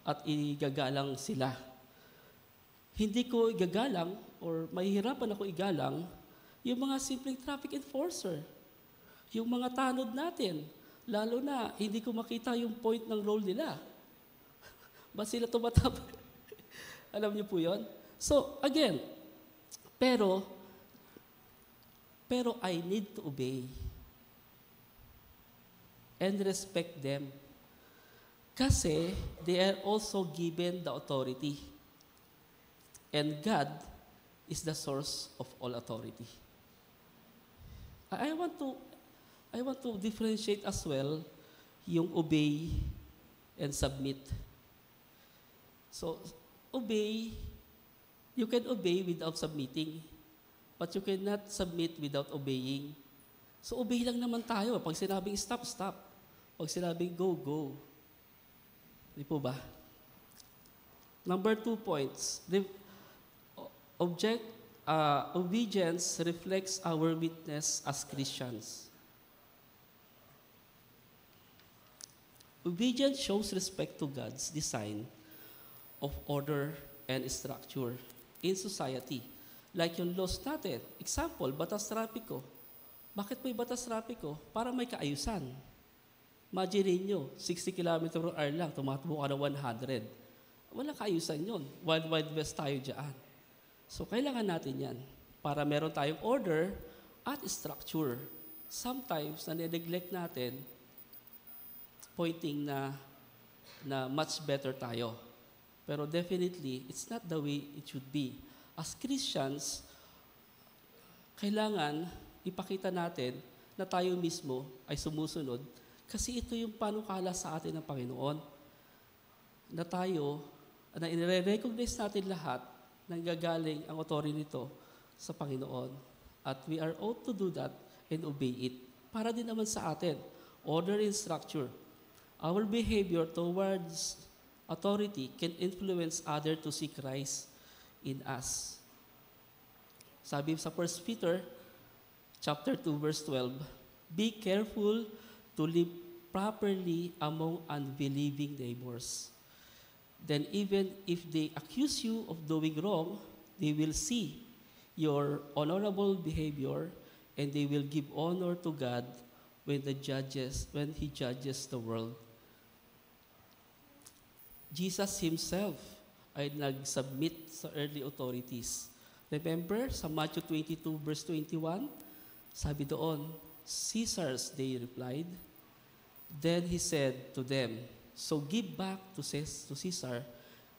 Speaker 5: at igagalang sila. Hindi ko igagalang or mahihirapan ako igalang yung mga simpleng traffic enforcer, yung mga tanod natin, lalo na hindi ko makita yung point ng role nila. Ba't sila tumatapos? Alam niyo po yon? So, again, pero I need to obey and respect them. Kasi they are also given the authority. And God is the source of all authority. I want to differentiate as well yung obey and submit. So, obey, you can obey without submitting, but you cannot submit without obeying. So, obey lang naman tayo. Pag sinabing stop, stop. Pag sinabing go, go. Di po ba? Number 2 points. Obedience reflects our witness as Christians. Obedience shows respect to God's design of order and structure in society. Like yung laws natin. Example, batas trapiko. Bakit may batas trapiko? Para may kaayusan. Imagine nyo, 60 km/h lang, tumatakbo ka na 100. Wala kaayusan yun. Wild, wild west tayo dyan. So, kailangan natin yan para meron tayong order at structure. Sometimes, na-neglect natin, pointing na much better tayo. Pero definitely, it's not the way it should be. As Christians, kailangan ipakita natin na tayo mismo ay sumusunod kasi ito yung panukala sa atin ng Panginoon. Na tayo, na i-recognize natin lahat nang gagaling ang authority nito sa Panginoon. At we are ought to do that and obey it. Para din naman sa atin, order and structure. Our behavior towards authority can influence others to see Christ in us. Sabi sa 1 Peter chapter 2 verse 12, be careful to live properly among unbelieving neighbors. Then even if they accuse you of doing wrong, they will see your honorable behavior and they will give honor to God when He judges the world. Jesus Himself ay nag-submit sa early authorities. Remember, sa Matthew 22 verse 21, sabi doon, Caesar's, they replied. Then He said to them, so give back to Caesar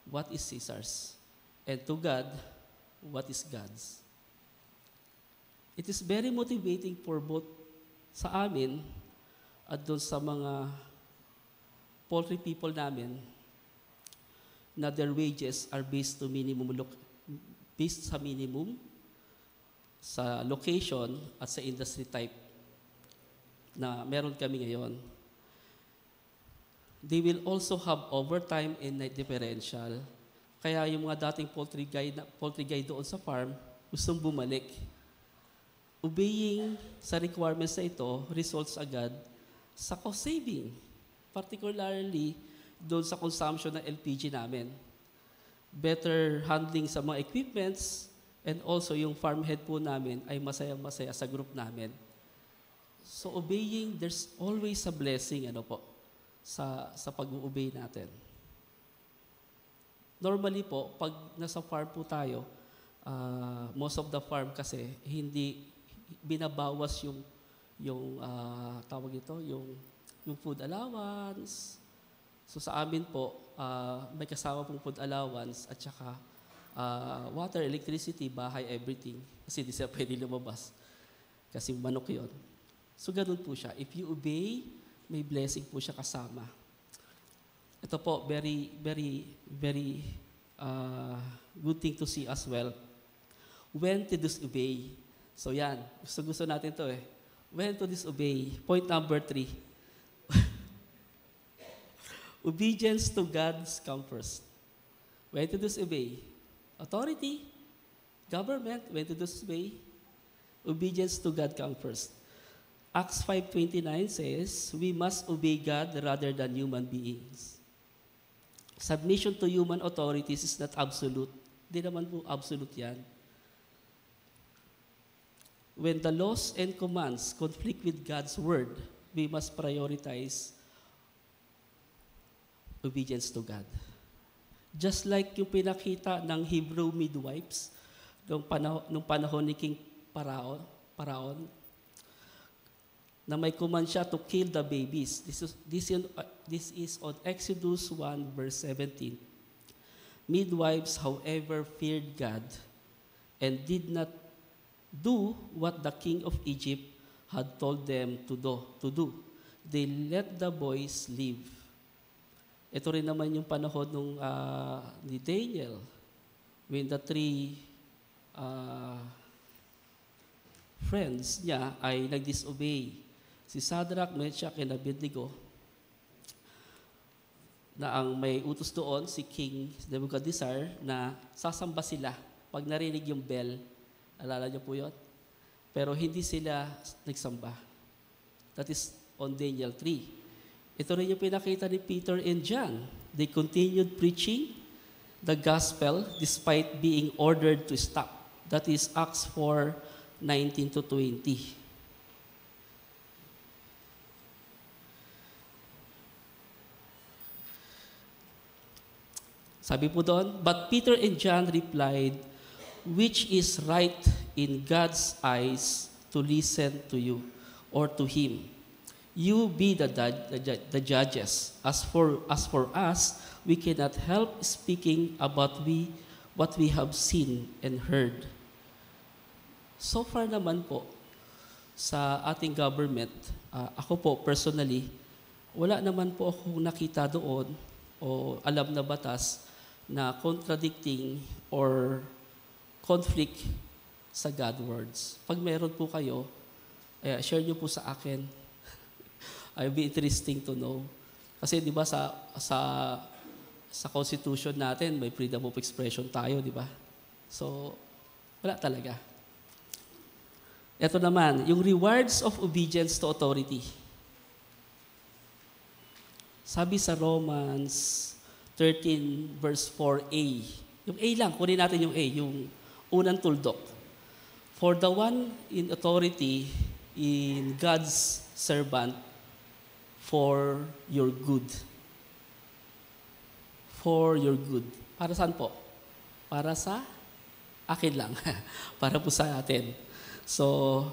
Speaker 5: what is Caesar's, and to God what is God's. It is very motivating for both sa amin at doon sa mga poultry people namin na their wages are based sa minimum, sa location at sa industry type na meron kami ngayon. They will also have overtime and night differential. Kaya yung mga dating poultry guy doon sa farm, gustong bumalik. Obeying sa requirements na ito results agad sa cost saving, particularly doon sa consumption ng LPG namin. Better handling sa mga equipments and also yung farm head po namin ay masayang-masaya sa group namin. So obeying, there's always a blessing sa pag-obey natin. Normally po, pag nasa farm po tayo, most of the farm kasi hindi binabawas yung tawag ito, yung food allowance. So sa amin po, may kasama pong food allowance at saka water, electricity, bahay, everything. Kasi di siya pwede lumabas. Kasi manok yun. So ganun po siya. If you obey, may blessing po siya kasama. Ito po, very, very, very good thing to see as well. When to disobey. So yan, gusto natin to eh. When to disobey. Point number 3. Obedience to God's come first. When to disobey? Authority, government, when to disobey? Obedience to God come first. Acts 5:29 says, we must obey God rather than human beings. Submission to human authorities is not absolute. Di naman po absolute yan. When the laws and commands conflict with God's word, we must prioritize obedience to God. Just like yung pinakita ng Hebrew midwives nung panahon ni King Paraon, na may command siya to kill the babies. This is on Exodus 1 verse 17. Midwives, however, feared God and did not do what the king of Egypt had told them to do. They let the boys live. Ito rin naman yung panahon ni Daniel when the three friends niya ay nag-disobey. Si Shadrach, Meshach, and Abednego na ang may utos doon, si King Nebuchadnezzar, na sasamba sila pag narinig yung bell. Alala niyo po yun? Pero hindi sila nagsamba. That is on Daniel 3. Ito rin yung pinakita ni Peter and John. They continued preaching the gospel despite being ordered to stop. That is Acts 4:19-20. Sabi po doon, but Peter and John replied, which is right in God's eyes to listen to you or to him? You be the judges. As for us, we cannot help speaking about what we have seen and heard. So far naman po, sa ating government, ako po personally, wala naman po akong nakita doon o alam na batas na contradicting or conflict sa God words. Pag meron po kayo, share nyo po sa akin. I'll be interesting to know. Kasi di ba sa constitution natin, may freedom of expression tayo, di ba? So, wala talaga. Ito naman, yung rewards of obedience to authority. Sabi sa Romans 13 verse 4a. Yung A lang, kunin natin yung A, yung unang tuldok. For the one in authority in God's servant for your good. For your good. Para saan po? Para sa akin lang. Para po sa atin. So,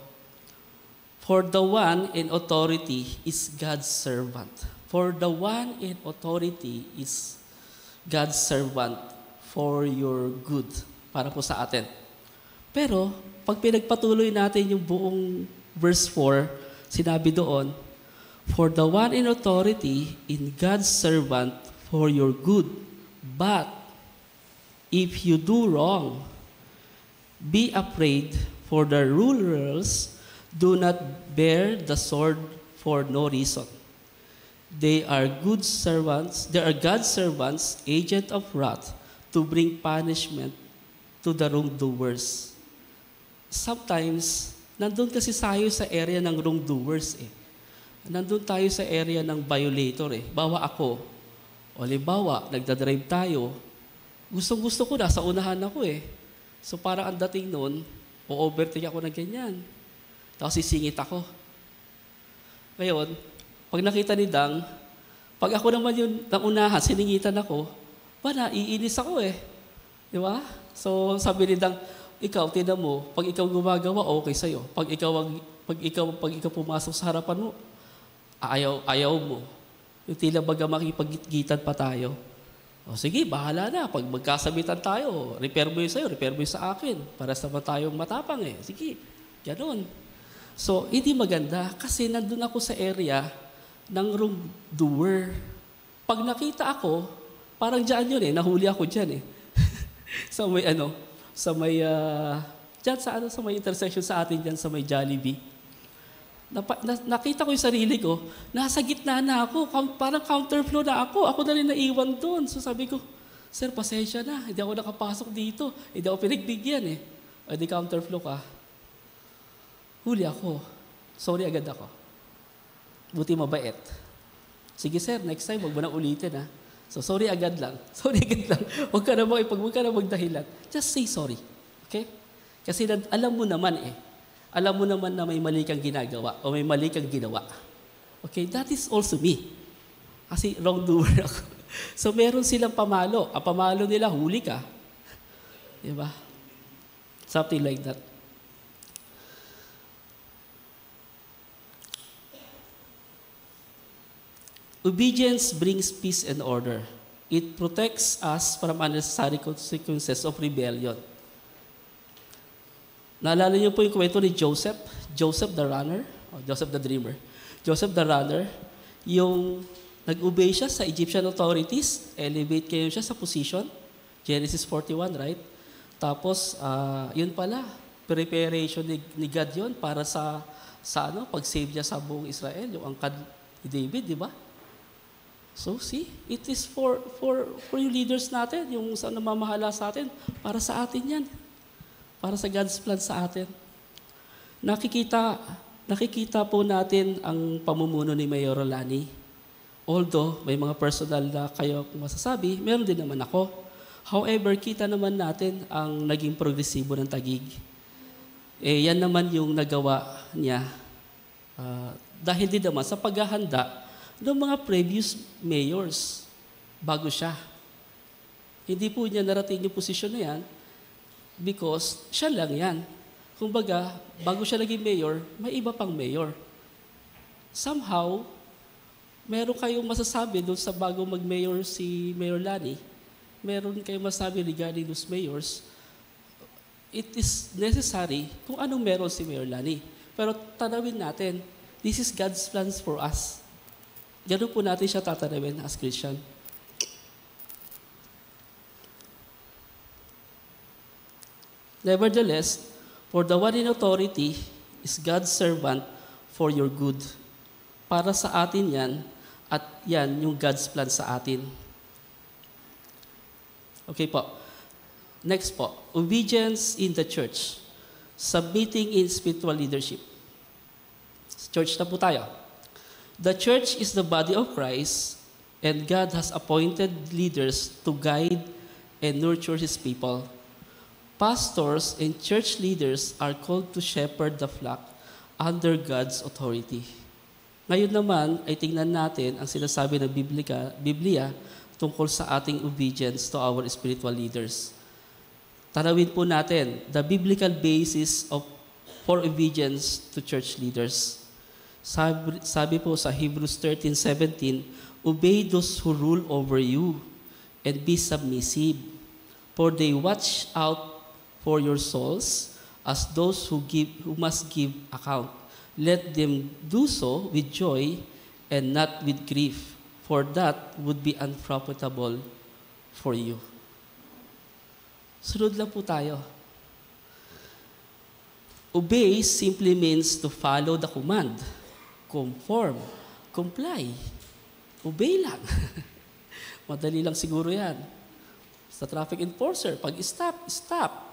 Speaker 5: for the one in authority is God's servant. For the one in authority is God's servant for your good. Para po sa atin. Pero, pag pinagpatuloy natin yung buong verse 4, sinabi doon, for the one in authority in God's servant for your good. But, if you do wrong, be afraid, for the rulers do not bear the sword for no reason. They are good servants, they are God's servants, agent of wrath, to bring punishment to the wrongdoers. Sometimes, nandun kasi tayo sa area ng wrongdoers eh. Nandun tayo sa area ng violator eh. Bawa ako. O halimbawa, nagdadrive tayo. Gustong-gusto ko, nasa unahan ako eh. So parang ang dating nun, o-overtake ako na ganyan. Tapos sisingit ako. Ngayon, pag nakita ni Dang, pag ako naman yung naunahan, siningitan ako, iinis ako eh. Di ba? So sabi ni Dang, ikaw, tinan mo, pag ikaw gumagawa, okay sa'yo. Pag ikaw pumasok sa harapan mo, ayaw mo. Yung tila baga makipaggitan pa tayo. O sige, bahala na. Pag magkasabitan tayo, repair mo yun sa'yo, repair mo yun sa akin. Para sa tayong matapang eh. Sige, ganun. So, hindi maganda kasi nandun ako sa area ng wrongdoer. Pag nakita ako, parang dyan yun eh, nahuli ako dyan eh. sa may intersection sa atin dyan, sa may Jollibee. Nakita ko yung sarili ko, nasa gitna na ako, parang counterflow na ako. Ako na rin naiwan doon. So sabi ko, sir, pasensya na, hindi ako nakapasok dito. Hindi ako pinagbigyan eh. O di counterflow ka. Huli ako. Sorry agad ako. Buti mabait. Sige sir, next time, huwag mo na ulitin ha. So sorry agad lang. Sorry agad lang. Huwag ka na magdahilan. Just say sorry. Okay? Kasi alam mo naman eh. Alam mo naman na may mali kang ginagawa o may mali kang ginawa. Okay? That is also me. Kasi wrongdoer ako. So meron silang pamalo. Ang pamalo nila, huli ka. Diba? Something like that. Obedience brings peace and order. It protects us from unnecessary consequences of rebellion. Naalala niyo po yung kwento ni Joseph the runner, o Joseph the dreamer. Joseph the runner, yung nag-obey siya sa Egyptian authorities, elevate kayo siya sa position, Genesis 41, right? Tapos, yun pala, preparation ni God yun para sa pag-save niya sa buong Israel, yung angkan ni David, di ba? So see, it is for yung leaders natin, yung sa namamahala sa atin, para sa atin yan. Para sa God's plan sa atin. Nakikita po natin ang pamumuno ni Mayor Rolani. Although may mga personal na kayo masasabi, meron din naman ako. However, kita naman natin ang naging progresibo ng Taguig. Yan naman yung nagawa niya. Dahil din naman sa paghahanda ng mga previous mayors bago siya. Hindi po niya narating yung posisyon na yan because siya lang yan. Kumbaga, bago siya naging mayor, may iba pang mayor. Somehow, meron kayong masasabi doon sa bago mag-mayor si Mayor Lani, meron kayong masasabi regarding those mayors, it is necessary kung anong meron si Mayor Lani. Pero tanawin natin, this is God's plans for us. Ganun po natin siya tatanawin as Christian. Nevertheless, for the one in authority is God's servant for your good. Para sa atin yan, at yan yung God's plan sa atin. Okay po. Next po, obedience in the church. Submitting in spiritual leadership. Church na po tayo. The church is the body of Christ and God has appointed leaders to guide and nurture His people. Pastors and church leaders are called to shepherd the flock under God's authority. Ngayon naman ay tingnan natin ang sinasabi ng Biblia tungkol sa ating obedience to our spiritual leaders. Tanawin po natin the biblical basis for obedience to church leaders. Sabi po sa Hebrews 13:17, obey those who rule over you and be submissive, for they watch out for your souls as those who must give account. Let them do so with joy and not with grief, for that would be unprofitable for you. Sunod lang po tayo. Obey simply means to follow the command. Conform, comply. Obey lang. Madali lang siguro yan. Sa traffic enforcer, pag stop, stop.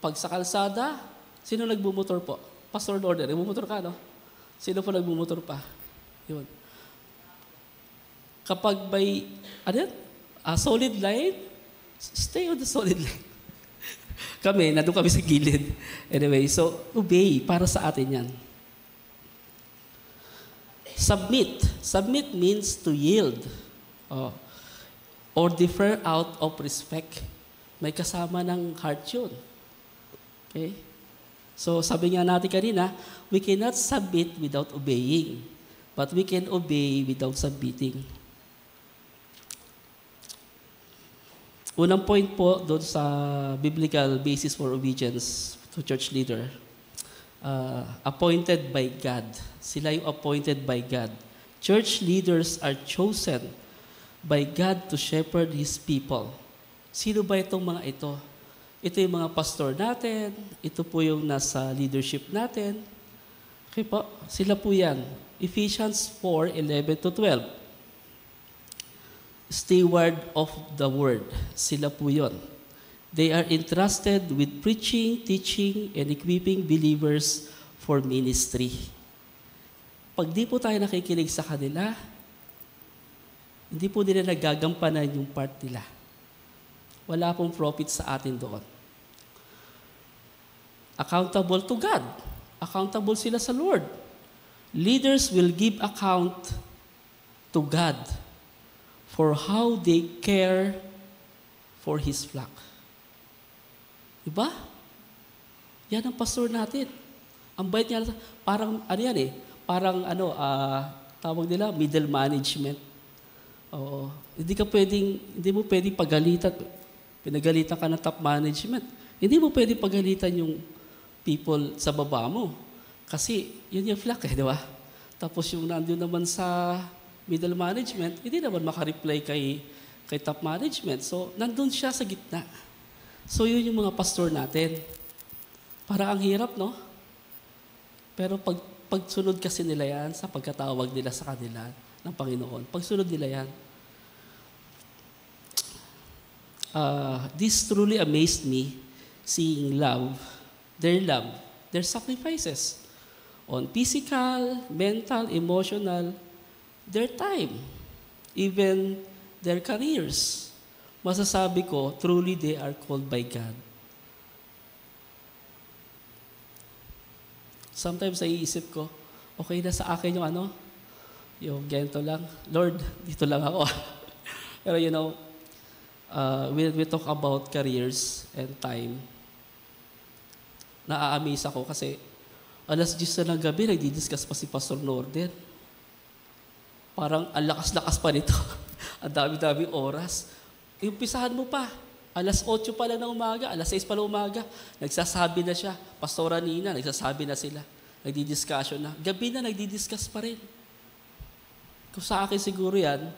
Speaker 5: Pag sa kalsada, sino nagbumotor po? Pastor order, nagbumotor ka, no? Sino po nagbumotor pa? Yun. Kapag may, solid line, stay on the solid line. Nandun kami sa gilid. Anyway, so, obey, para sa atin yan. Submit. Submit means to yield. Or defer out of respect. May kasama ng heart yun. Okay? So, sabi nga natin kanina, we cannot submit without obeying, but we can obey without submitting. Unang point po doon sa biblical basis for obedience to church leader, appointed by God. Sila yung appointed by God. Church leaders are chosen by God to shepherd His people. Sino ba itong mga ito? Ito yung mga pastor natin. Ito po yung nasa leadership natin. Okay po, sila po yan. Ephesians 4:11-12. Steward of the word. Sila po yun. They are entrusted with preaching, teaching, and equipping believers for ministry. Pag di po tayo nakikinig sa kanila, hindi po nila nagagampanan yung part nila. Wala pong profit sa atin doon. Accountable to God. Accountable sila sa Lord. Leaders will give account to God for how they care for His flock. Diba? Yan ang pastor natin. Ang bait niya, parang, tawag nila, middle management. Oo. Hindi mo pwedeng pagalitan. Pinagalitan ka ng top management. Hindi mo pwedeng pagalitan yung people sa baba mo. Kasi yun yung flock di ba? Tapos yung nandun naman sa middle management, hindi naman makareply kay top management. So, nandun siya sa gitna. So, yun yung mga pastor natin. Para ang hirap, no? Pero pagsunod kasi nila yan sa pagkatawag nila sa kanila ng Panginoon. Pagsunod nila yan. This truly amazed me, seeing their sacrifices on physical, mental, emotional, their time, even their careers. Masasabi ko, truly they are called by God. Sometimes naiisip ko, okay na sa akin yung yung ganito lang. Lord, dito lang ako. Pero when we talk about careers and time, naa-amaze ako kasi alas 10 na ng gabi, nagdi-discuss pa si Pastor Norden. Parang ang lakas-lakas pa nito. Ang dami-daming oras. Umpisahan mo pa. Alas 8 pa lang ng umaga, alas 6 pa lang umaga, nagsasabi na siya. Pastora Nina, nagsasabi na sila. Nagdi-discussion na. Gabi na, nagdi-discuss pa rin. Kung sa akin siguro yan,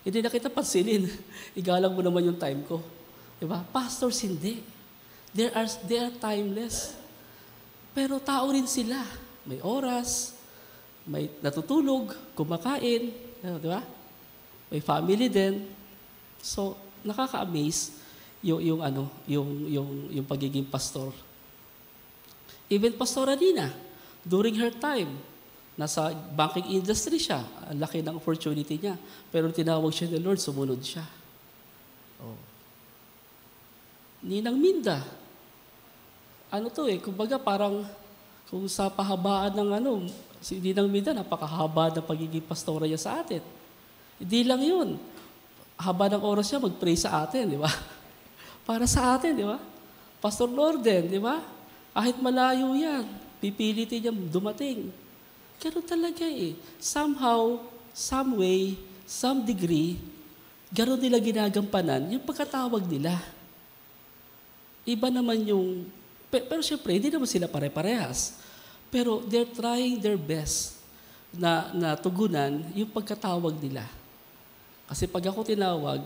Speaker 5: hindi na kita pansinin. Igalang mo naman yung time ko. Diba? Pastors, hindi. They are timeless. Pero tao rin sila. May oras, may natutulog, kumakain, diba? May family din. So, nakaka-amaze yung pagiging pastor. Even Pastora Nina, during her time, nasa banking industry siya. Ang laki ng opportunity niya. Pero tinawag siya ng Lord, sumunod siya. Oh. Ninang Minda, kumbaga parang kung sa pahabaan ng si Ninang Minda, napakahaba ng pagiging pastora niya sa atin. Hindi lang yun. Haba ng oras siya, mag-pray sa atin, di ba? Para sa atin, di ba? Pastor Norden, di ba? Kahit malayo yan, pipilitin niya dumating. Ganun talaga eh. Somehow, some way, some degree, ganun nila ginagampanan yung pagkatawag nila. Iba naman yung, pero syempre, hindi naman sila pare-parehas. Pero they're trying their best na tugunan yung pagkatawag nila. Kasi pag ako tinawag,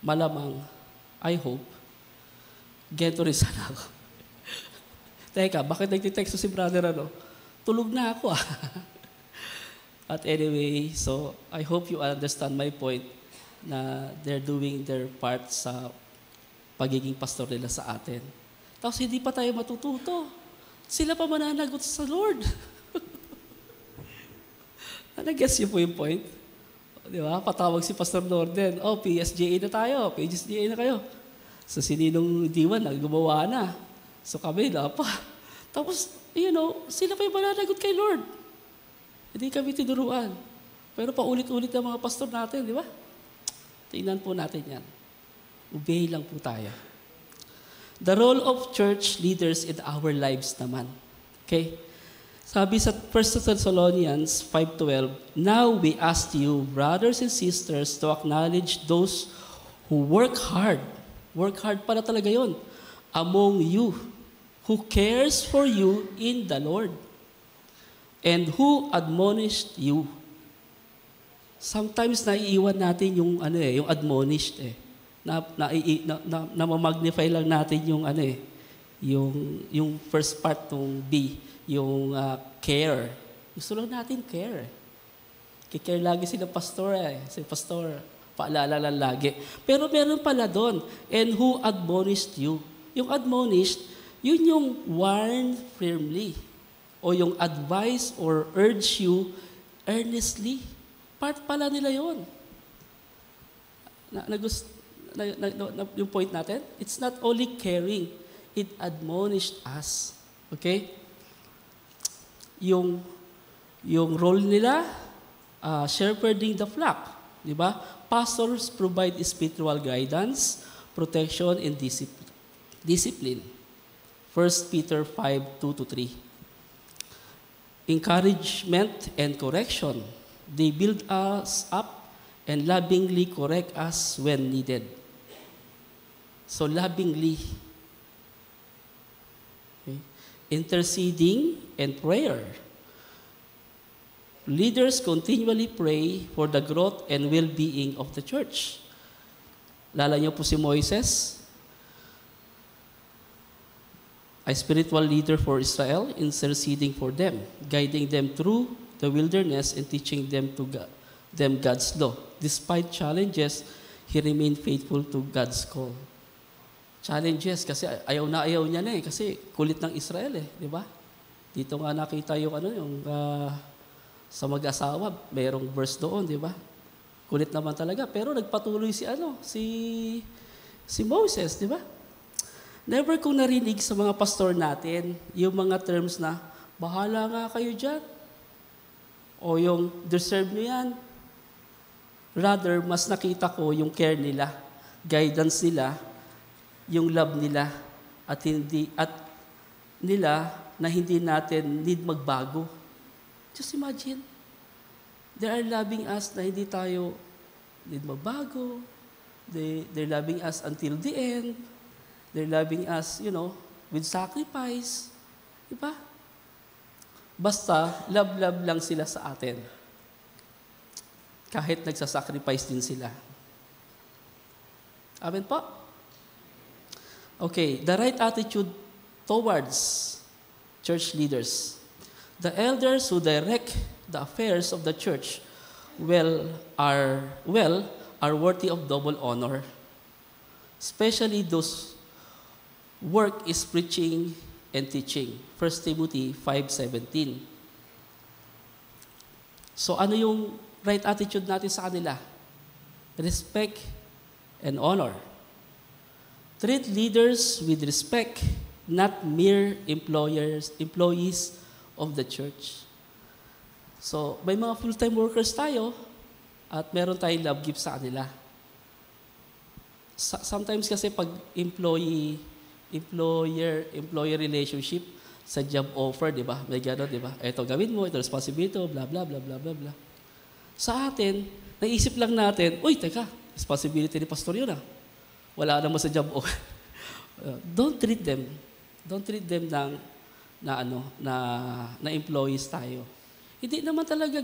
Speaker 5: malamang, I hope, ganito rin sana ako. Teka, bakit nagtitext si brother Tulog na ako But anyway, so I hope you understand my point na they're doing their part sa pagiging pastor nila sa atin. Tapos hindi pa tayo matututo. Sila pa mananagot sa Lord. Nag-guess niyo po yung point? Di ba? Patawag si Pastor Norden. PSJA na tayo. PSJA na kayo. So, sininong diwan na, gumawa na. So, kami na pa. Tapos, sila pa yung mananagot kay Lord. Hindi kami tinuruan. Pero paulit-ulit ng mga pastor natin, di ba? Tingnan po natin yan. Obey lang po tayo. The role of church leaders in our lives naman. Okay? Sabi sa 1 Thessalonians 5:12, now we ask you, brothers and sisters, to acknowledge those who work hard. Work hard pala talaga yon among you, who cares for you in the Lord, and who admonished you. Sometimes naiiwan natin yung yung admonished na ma-magnify lang natin yung yung first part ng B, yung care. Gusto lang natin care. Kikare lagi si pastor si pastor, paalala lang lagi. Pero meron pala doon, and who admonished you. Yung admonished, yun yung warn firmly, o yung advise or urge you earnestly. Part pala nila yun. Yung point natin, it's not only caring, it admonished us. Okay? Yung role nila, shepherding the flock. Di ba? Pastors provide spiritual guidance, protection, and discipline. 1 Peter 5:2-3. Encouragement and correction. They build us up and lovingly correct us when needed. So lovingly. Okay. Interceding and prayer. Leaders continually pray for the growth and well-being of the church. Lala niyo po si Moises, a spiritual leader for Israel, interceding for them, guiding them through the wilderness and teaching them God's law. Despite challenges, he remained faithful to God's call. Challenges, kasi ayaw niya na kasi kulit ng Israel di ba? Dito nga nakita yung Sa mag-asawa, mayroong verse doon, di ba? Kulit naman talaga, pero nagpatuloy si Moses, di ba? Never kong narinig sa mga pastor natin yung mga terms na, bahala nga kayo dyan. O yung, deserve nyo yan. Rather, mas nakita ko yung care nila, guidance nila, yung love nila, at nila na hindi natin need magbago. Just imagine. They are loving us na hindi tayo need magbago. They're loving us until the end. They're loving us, with sacrifice. Diba? Basta, love lang sila sa atin. Kahit nagsasacrifice din sila. Amen po? Okay, the right attitude towards church leaders. The elders who direct the affairs of the church are worthy of double honor, especially those work is preaching and teaching. 1 Timothy 5:17. So ano yung right attitude natin sa kanila? Respect and honor. Treat leaders with respect, not mere employees of the church. So, may mga full-time workers tayo at meron tayong love gift sa kanila. Sometimes kasi pag employer relationship sa job offer, di ba? May gano'n, di ba? Ito gawin mo, ito responsibility, blah, blah, blah, blah, blah, blah. Sa atin, naisip lang natin, uy, teka, responsibility ni pastor yun ah. Wala naman sa job offer. Don't treat them na employees tayo. Hindi naman talaga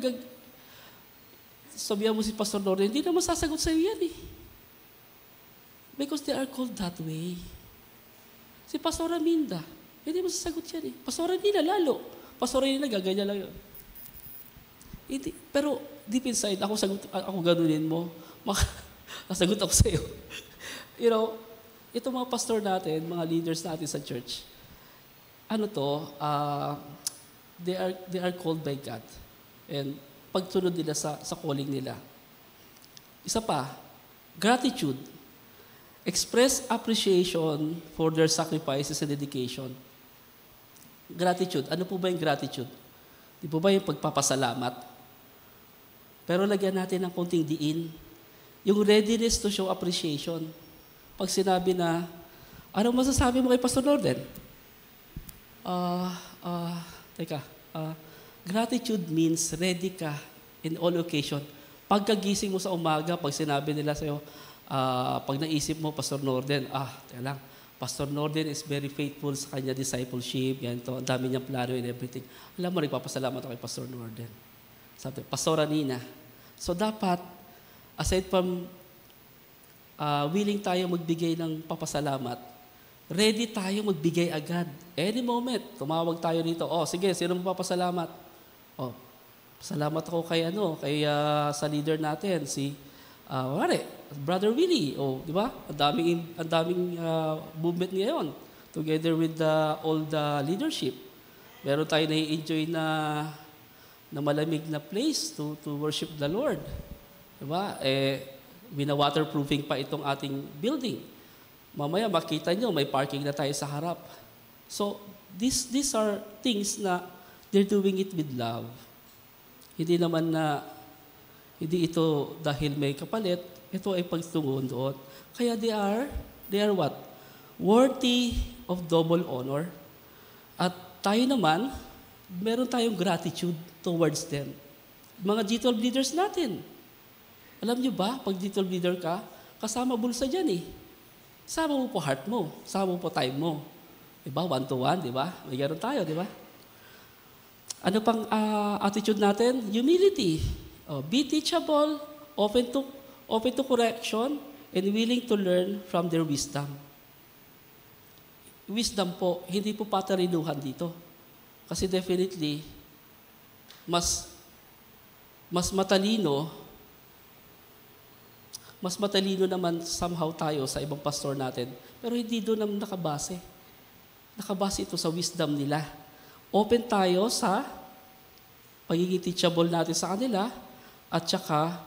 Speaker 5: sabihan mo si Pastor Lord, hindi naman sasagot sa iyo yan eh. Because they are called that way. Si Pastor Aminda, hindi mo sasagot yan eh. Pastor Nina lalo. Pastor Nina gaganyan lang yun. Hindi, pero deep inside, ako ganunin mo, sasagot ako sa iyo. Itong mga pastor natin, mga leaders natin sa church, they are called by God. And pagtunod nila sa calling nila. Isa pa, gratitude. Express appreciation for their sacrifices and dedication. Gratitude. Ano po ba yung gratitude? Di po ba yung pagpapasalamat? Pero lagyan natin ng konting diin. Yung readiness to show appreciation. Pag sinabi na, anong masasabi mo kay Pastor Lorden? Gratitude means ready ka in all occasion. Pagkagising mo sa umaga, pag sinabi nila sa'yo, pag naisip mo, Pastor Norden, teka lang, Pastor Norden is very faithful sa kanya discipleship, ganito, ang dami niyang plano and everything. Alam mo, nagpapasalamat ako kay Pastor Norden. Sabi, Pastora Nina. So dapat, aside from willing tayo magbigay ng papasalamat, ready tayo magbigay agad. Any moment, tumawag tayo dito. Sige, sino magpapasalamat? Salamat ako kay sa leader natin, si Brother Willie. Di ba? Ang daming movement ngayon together with all the leadership. Meron tayo na-enjoy na malamig na place to worship the Lord. Di ba? Bina-waterproofing pa itong ating building. Mamaya makita nyo, may parking na tayo sa harap. So, these are things na they're doing it with love. Hindi naman hindi ito dahil may kapalit, ito ay pagtungon doon. Kaya they are what? Worthy of double honor. At tayo naman, meron tayong gratitude towards them. Mga G12 leaders natin. Alam nyo ba, pag G12 leader ka, kasama bulsa dyan eh. Sama mo po heart mo. Sama mo po time mo. Diba? 1-to-1, diba? May gano'n tayo, diba? Ano pang attitude natin? Humility. Be teachable, open to correction, and willing to learn from their wisdom. Wisdom po, hindi po patarinuhan dito. Kasi definitely, mas matalino naman somehow tayo sa ibang pastor natin. Pero hindi doon naman nakabase. Nakabase ito sa wisdom nila. Open tayo sa pagiging teachable natin sa kanila, at saka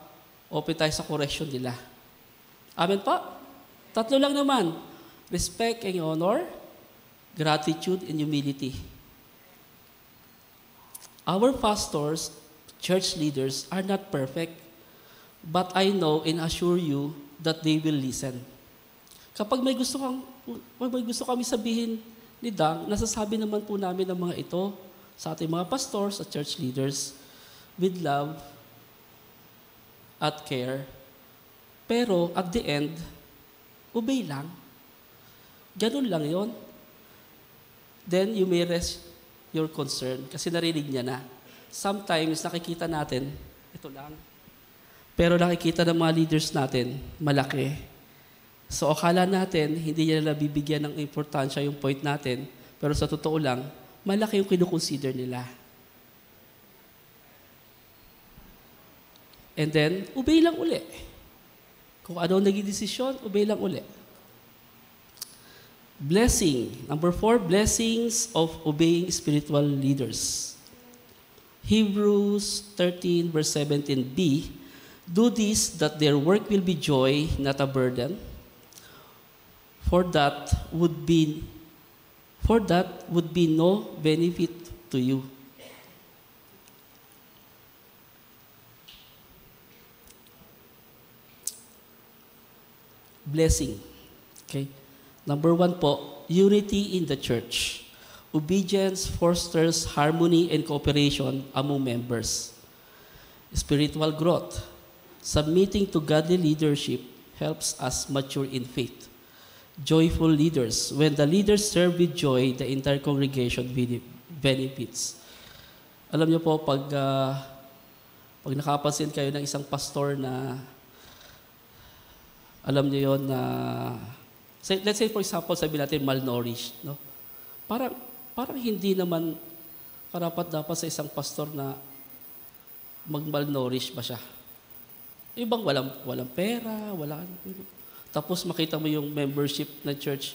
Speaker 5: open tayo sa correction nila. Amen po? 3 lang naman. Respect and honor, gratitude and humility. Our pastors, church leaders are not perfect, but I know and assure you that they will listen. Kapag may gusto kami sabihin ni Dang, nasasabi naman po namin ang mga ito sa ating mga pastors at church leaders with love at care. Pero at the end, obey lang. Ganun lang yon. Then you may rest your concern kasi narinig niya na. Sometimes nakikita natin, ito lang. Pero nakikita ng mga leaders natin, malaki. So akala natin, hindi niya nila bibigyan ng importansya yung point natin, pero sa totoo lang, malaki yung kinukonsider nila. And then, obey lang uli. Kung ano naging desisyon, obey lang uli. Blessing. Number 4, blessings of obeying spiritual leaders. Hebrews 13 verse 17b, do this that their work will be joy, not a burden. For that would be no benefit to you. Blessing. Okay? Number 1 po, unity in the church. Obedience fosters harmony and cooperation among members. Spiritual growth. Submitting to godly leadership helps us mature in faith. Joyful leaders. When the leaders serve with joy, the entire congregation benefits. Alam niyo po, pag nakapansin kayo ng isang pastor na alam niyo yon na let's say for example, sabi natin malnourished, no? Parang hindi naman karapat-dapat sa isang pastor na mag-malnourish ba siya. Ibang walang pera, tapos makita mo yung membership ng church,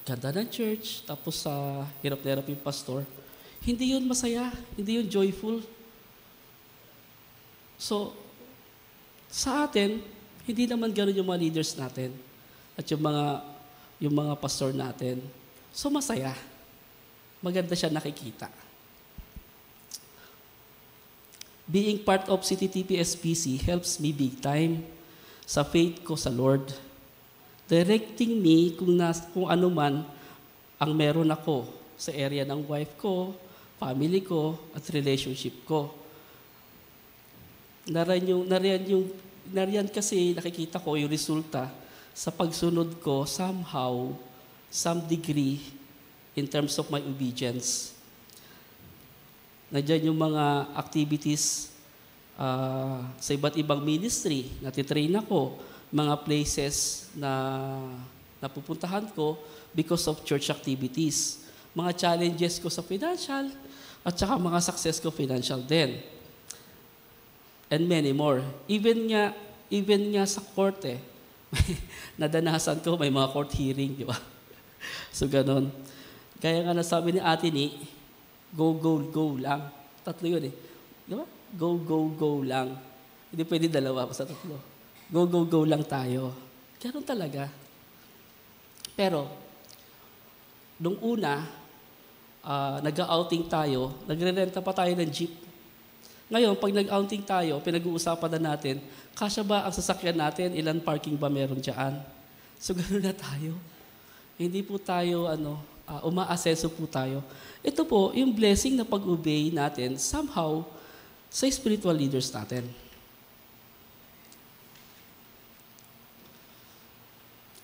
Speaker 5: ganda ng church, tapos sa hirap na hirap yung pastor. Hindi yun masaya, hindi yun joyful. So, sa atin, hindi naman gano'n yung mga leaders natin at yung mga pastor natin. So, masaya. Maganda siya nakikita. Being part of CTTP-SPC helps me big time sa faith ko sa Lord. Directing me kung ano man ang meron ako sa area ng wife ko, family ko, at relationship ko. Nariyan kasi nakikita ko yung resulta sa pagsunod ko somehow, some degree in terms of my obedience. Nandiyan yung mga activities sa iba't ibang ministry na titrain ako, mga places na napupuntahan ko because of church activities. Mga challenges ko sa financial at saka mga success ko financial din. And many more. Even nga sa court nadanasan ko, may mga court hearing, di ba? So, ganun. Kaya nga nasabi ni Ate ni, go, go, go lang. 3 yun eh. Di ba? Go, go, go lang. Hindi pwede 2 sa 3. Go, go, go lang tayo. Ganun talaga. Pero, nung una, nag-outing tayo, nagre-renta pa tayo ng jeep. Ngayon, pag nag-outing tayo, pinag-uusapan na natin, kasya ba ang sasakyan natin? Ilan parking ba meron dyan? So, gano'n na tayo. Hindi po tayo, umaaseso po tayo. Ito po, yung blessing na pag-obey natin, somehow, sa spiritual leaders natin.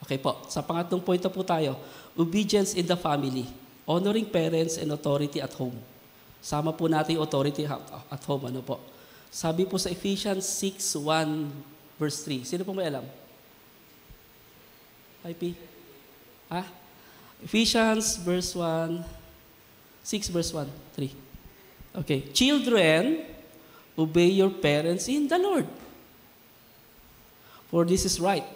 Speaker 5: Okay po, sa pangatlong point na po tayo, obedience in the family, honoring parents and authority at home. Sama po natin yung authority at home. Ano po? Sabi po sa Ephesians 6:1 verse 3. Sino po may alam? IP? Ha? Ephesians verse 1, 6 verse 1, 3. Okay. Children, obey your parents in the Lord. For this is right.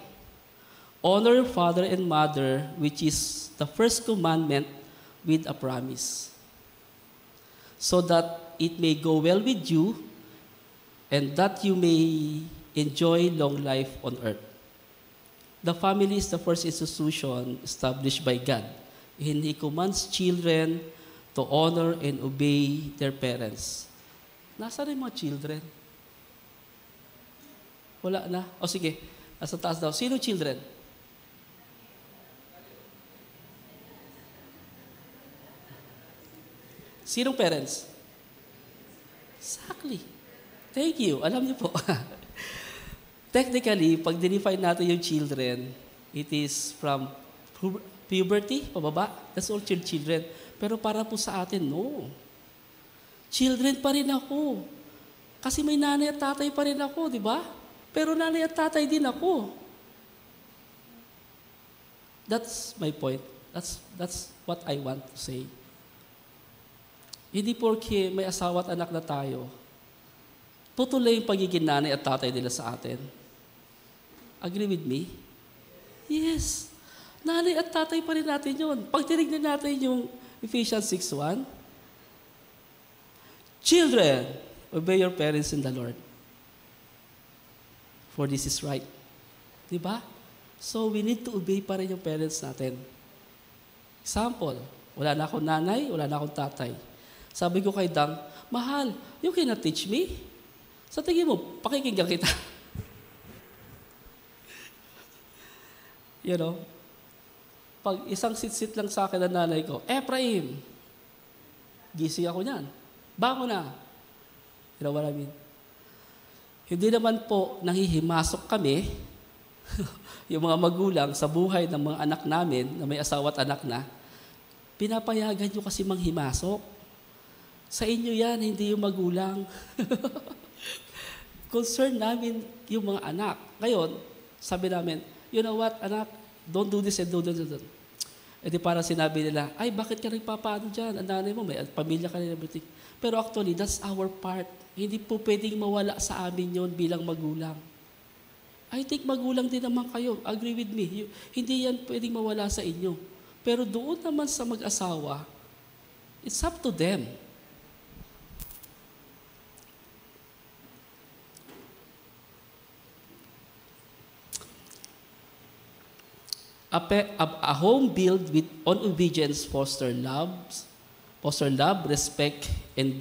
Speaker 5: Honor your father and mother, which is the first commandment with a promise, so that it may go well with you, and that you may enjoy long life on earth. The family is the first institution established by God, and He commands children to honor and obey their parents. Nasaan yung mga children? Wala na. O sige, nasa taas daw. Sino children? Sinong parents? Exactly. Thank you. Alam niyo po. Technically, pag define natin yung children, it is from puberty, pababa. That's all children. Pero para po sa atin, no. Children pa rin ako. Kasi may nanay at tatay pa rin ako, di ba? Pero nanay at tatay din ako. That's my point. That's what I want to say. Hindi porke may asawa at anak na tayo, tutuloy yung pagiging nanay at tatay nila sa atin. Agree with me? Yes. Nanay at tatay pa rin natin yun. Pag tinignan natin yung Ephesians 6:1, children, obey your parents in the Lord. For this is right. Diba? So we need to obey pa rin yung parents natin. Example, wala na akong nanay, wala na akong tatay. Sabi ko kay Dang, mahal, you cannot teach me. Sa tingin mo, pakikinggan kita. You know, pag isang sit-sit lang sa akin ng nanay ko, Ephraim, gising ako niyan. Bango na. You know what I mean? Hindi naman po nanghihimasok kami, yung mga magulang sa buhay ng mga anak namin na may asawa at anak na, pinapayagan nyo kasi manghimasok. Sa inyo yan, hindi yung magulang. Concern namin yung mga anak. Ngayon, sabi namin, you know what, anak, don't do this and do that. E di parang sinabi nila, ay, bakit ka nagpapaano dyan? Ang nanay mo, may pamilya ka na everything. Pero actually, that's our part. Hindi po pwedeng mawala sa amin yon bilang magulang. I think magulang din naman kayo. Agree with me. Hindi yan pwedeng mawala sa inyo. Pero doon naman sa mag-asawa, it's up to them. A home built on obedience foster love, respect, and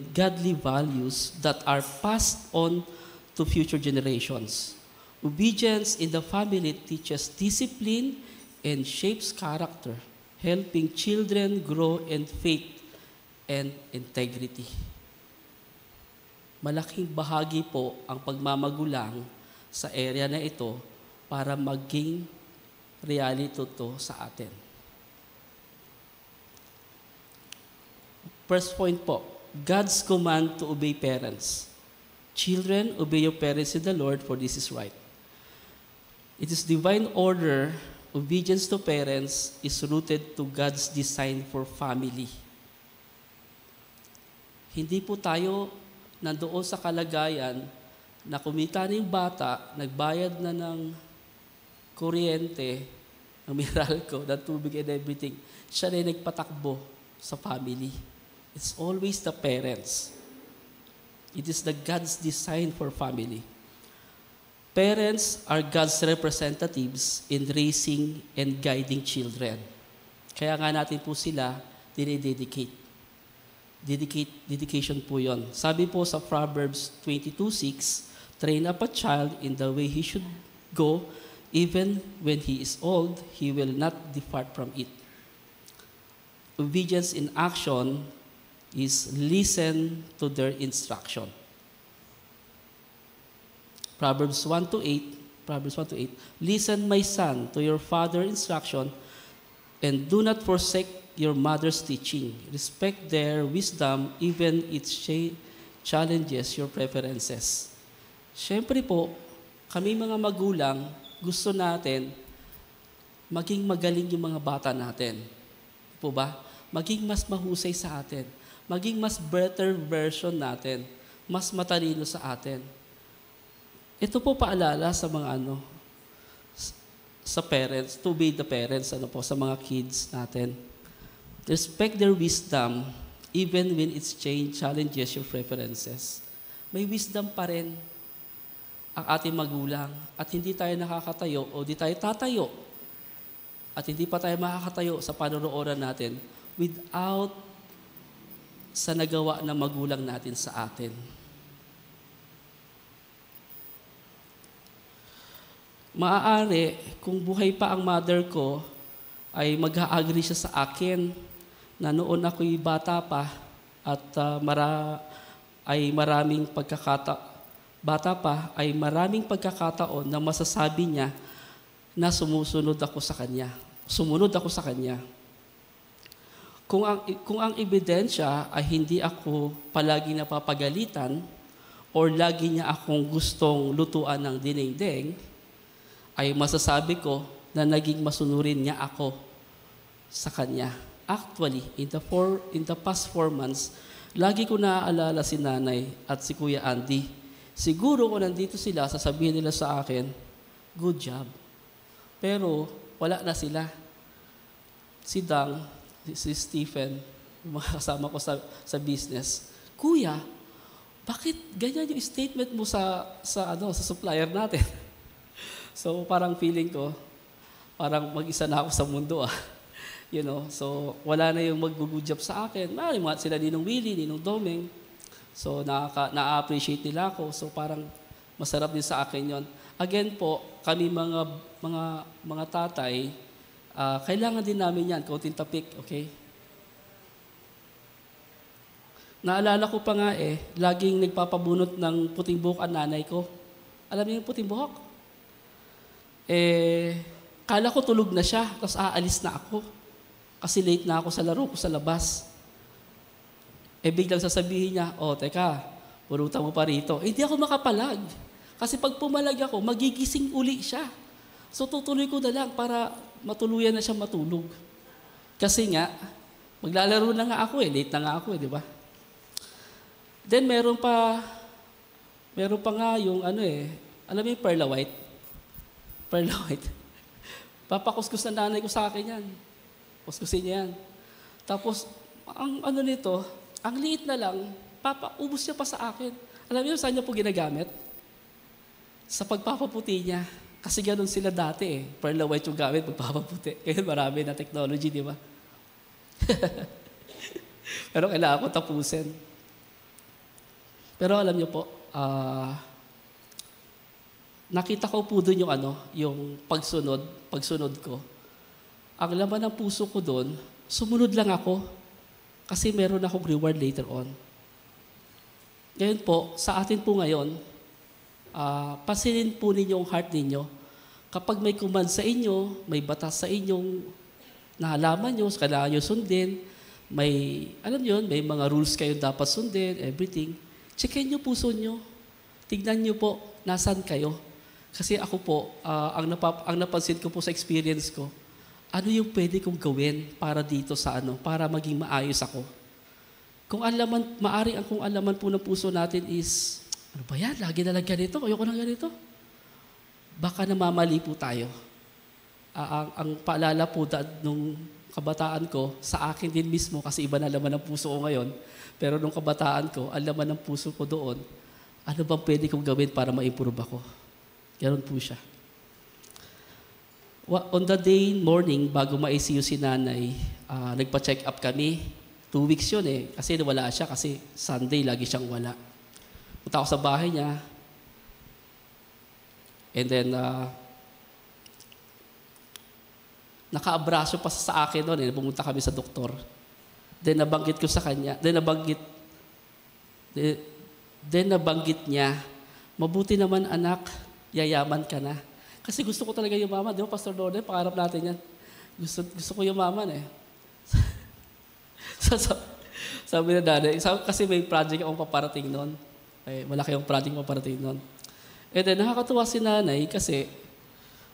Speaker 5: godly values that are passed on to future generations. Obedience in the family teaches discipline and shapes character, helping children grow in faith and integrity. Malaking bahagi po ang pagmamagulang sa area na ito para maging reality to sa atin. First point po, God's command to obey parents. Children, obey your parents in the Lord, for this is right. It is divine order. Obedience to parents is rooted to God's design for family. Hindi po tayo nandoon sa kalagayan na kumita na yung bata, nagbayad na ng kuryente, ng Meralco, ng tubig and everything. Siya na yung nagpatakbo sa family. It's always the parents. It is the God's design for family. Parents are God's representatives in raising and guiding children. Kaya nga natin po sila dinededicate. Dedication po yon. Sabi po sa Proverbs 22:6, train up a child in the way he should go, even when he is old, he will not depart from it. Obedience in action is listen to their instruction. Proverbs 1:8, listen, my son, to your father's instruction, and do not forsake your mother's teaching. Respect their wisdom, even it challenges your preferences. Siyempre po, kami mga magulang, gusto natin maging magaling yung mga bata natin. Po ba? Maging mas mahusay sa atin. Maging mas better version natin. Mas matalino sa atin. Ito po paalala sa mga sa parents, to obey the parents, sa mga kids natin. Respect their wisdom, even when its change challenges your preferences. May wisdom pa rin ang ating magulang at hindi tayo nakakatayo o di tayo tatayo at hindi pa tayo makakatayo sa panunooran natin without sa nagawa ng magulang natin sa atin. Maaari, kung buhay pa ang mother ko, ay mag-agree siya sa akin na noon ako'y bata pa at maraming pagkakataon na masasabi niya na sumunod ako sa kanya. Kung ang ebidensya ay hindi ako palagi napapagalitan or lagi niya akong gustong lutuan ng dinengdeng, ay masasabi ko na naging masunurin niya ako sa kanya. Actually, in the past 4 months, lagi ko naaalala si nanay at si Kuya Andy. Siguro kung nandito sila, sasabihin nila sa akin, good job. Pero wala na sila. Si Dang, si Stephen, yung mga kasama ko sa business, Kuya, bakit ganyan yung statement mo sa supplier natin? So parang feeling ko, parang mag-isa na ako sa mundo So wala na yung mag-good job sa akin. Maraming mga sila Ninong Willie, Ninong Domeng. So na-appreciate nila ako. So parang masarap din sa akin yon. Again po, kami mga tatay, kailangan din namin yan, kaunting tapik, okay? Naalala ko pa nga laging nagpapabunot ng puting buhok ang nanay ko. Alam niyo yung puting buhok? Kala ko tulog na siya, tapos aalis na ako. Kasi late na ako sa laro ko sa labas. Biglang sasabihin niya, teka, purutan mo pa rito. Hindi ako makapalag. Kasi pag pumalag ako, magigising uli siya. So tutuloy ko na lang para matuluyan na siya matulog. Kasi nga, maglalaro na nga ako late na nga ako di ba? Then meron pa nga yung alam mo yung Perla White? Perla White. Papakuskus na nanay ko sa akin yan. Kuskusin niya yan. Tapos, ang nito, ang liit na lang, ubus niya pa sa akin. Alam niyo, saan niya po ginagamit? Sa pagpapaputi niya. Kasi ganun sila dati Perla White yung gamit, pagpapaputi. Kaya marami na technology, di ba? Pero kailangan ko tapusin. Pero alam niyo po, nakita ko po doon yung pagsunod ko. Ang laman ng puso ko doon, sumunod lang ako kasi meron akong reward later on. Ngayon po, sa atin po ngayon, pansinin po ninyo ang heart ninyo. Kapag may command sa inyo, may batas sa inyong nahalaman nyo, kailangan nyo sundin, may mga rules kayo dapat sundin, everything. Checkin nyo puso nyo. Tignan nyo po, nasan kayo. Kasi ako po, ang napansin ko po sa experience ko, ano yung pwede kong gawin para dito para maging maayos ako. Kung alaman po ng puso natin is, ano ba yan? Lagi na lang ganito, ayoko na ganito. Baka namamali po tayo. Ang paalala po nung kabataan ko, sa akin din mismo, kasi iba na laman ng puso ko ngayon, pero nung kabataan ko, ang laman ng puso ko doon, ano bang pwede kong gawin para ma-improve ako? Ganon po siya. On the morning, bago ma-ICU si nanay, nagpa-check up kami. 2 weeks yun kasi wala siya kasi Sunday lagi siyang wala. Punta ako sa bahay niya. And then, naka-abraso pa sa akin noon pumunta kami sa doktor. Then nabanggit ko sa kanya, then nabanggit niya, mabuti naman anak, yayaman ka na. Kasi gusto ko talaga yumaman. Di ba, Pastor Lorde, pangarap natin yan. Gusto ko yumaman Sabi na nanay, kasi may project akong paparating noon. Malaki yung project paparating noon. And then, nakakatuwa si nanay kasi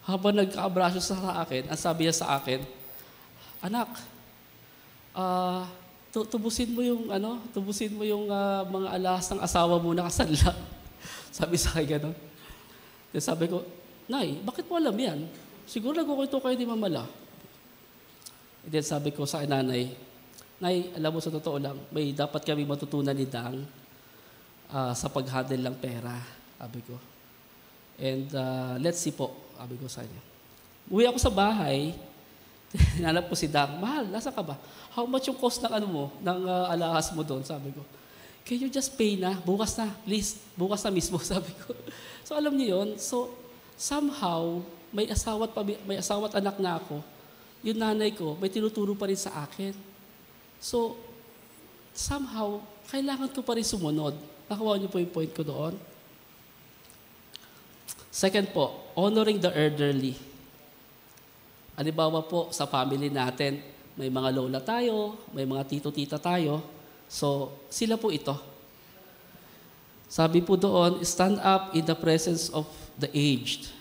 Speaker 5: habang nagka-abraso sa akin, ang sabi niya sa akin, anak, tubusin mo yung mga alahas ng asawa mo na kasanla. Sabi sa akin gano'n. Then sabi ko, Nay, bakit mo alam yan? Siguro nagkukwento kayo di mamala. And then sabi ko sa nanay, Nay, alam mo sa totoo lang, may dapat kami matutunan ni Dang sa pag-handle ng pera, sabi ko. And let's see po, sabi ko sa kanya. Uwi ako sa bahay, hinanap ko si Dang, mahal, nasa ka ba? How much yung cost ng ano mo, ng alahas mo doon, sabi ko. Can you just pay na? Bukas na, please. Bukas na mismo, sabi ko. So alam niyo yun, so somehow, may asawa't anak na ako, yung nanay ko, may tinuturo pa rin sa akin. So, somehow, kailangan ko pa rin sumunod. Nakuha niyo po yung point ko doon. Second po, honoring the elderly. Halimbawa po, sa family natin, may mga lola tayo, may mga tito-tita tayo. So, sila po ito. Sabi po doon, stand up in the presence of the aged.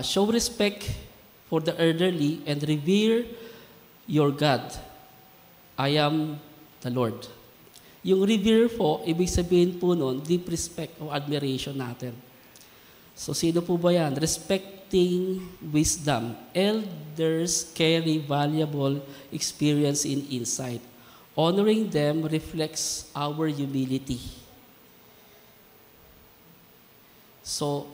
Speaker 5: Show respect for the elderly and revere your God. I am the Lord. Yung revere po, ibig sabihin po nun, deep respect o admiration natin. So, sino po ba yan? Respecting wisdom. Elders carry valuable experience and insight. Honoring them reflects our humility. So,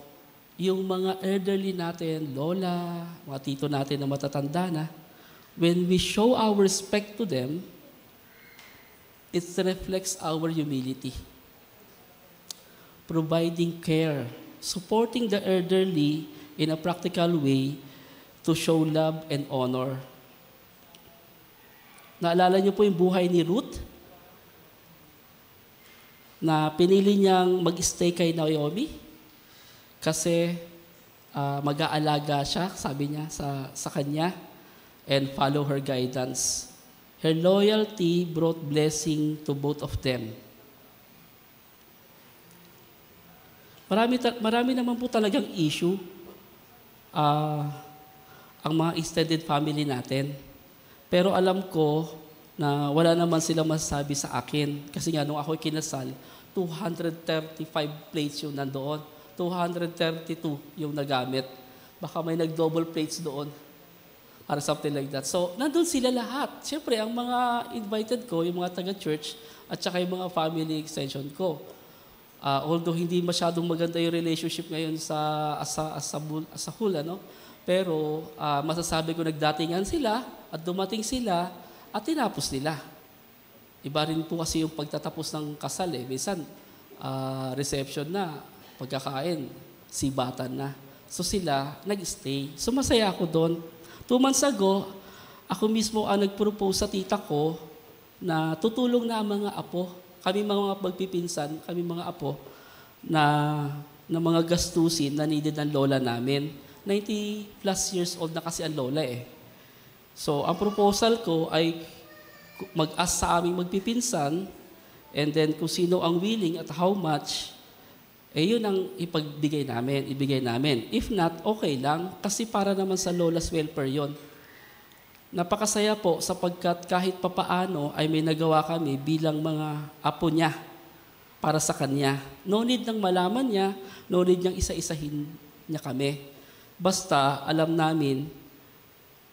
Speaker 5: yung mga elderly natin, lola, mga tito natin na matatanda na, when we show our respect to them, it reflects our humility. Providing care, supporting the elderly in a practical way to show love and honor. Naalala niyo po yung buhay ni Ruth? Na pinili niyang mag-stay kay Naomi? Kasi mag-aalaga siya, sabi niya sa kanya, and follow her guidance. Her loyalty brought blessing to both of them. Marami naman po talagang issue ang mga extended family natin. Pero alam ko na wala naman silang masasabi sa akin. Kasi nga, nung ako kinasal, 235 plates yung nandoon. 232 yung nagamit. Baka may nag-double plates doon. Or something like that. So, nandun sila lahat. Siyempre, ang mga invited ko, yung mga taga-church, at saka yung mga family extension ko. Although hindi masyadong maganda yung relationship ngayon sa whole, ano? Pero masasabi ko nagdatingan sila at dumating sila at tinapos nila. Iba rin po kasi yung pagtatapos ng kasal eh. Minsan, reception na, pagkakain, sibatan na. So sila, nag-stay. So masaya ako doon. 2 months ago, ako mismo ang nag-propose sa tita ko na tutulong na ang mga apo. Kami mga magpipinsan, kami mga apo, na mga gastusin na needed ng lola namin. 90 plus years old na kasi ang lola eh. So, ang proposal ko ay mag-ask sa aming magpipinsan and then kung sino ang willing at how much, eh yun ang ibigay namin. If not, okay lang kasi para naman sa lola's welfare yon. Napakasaya po sapagkat kahit papaano ay may nagawa kami bilang mga apo niya para sa kanya. No need nang malaman niya, no need niyang isa-isahin niya kami. Basta alam namin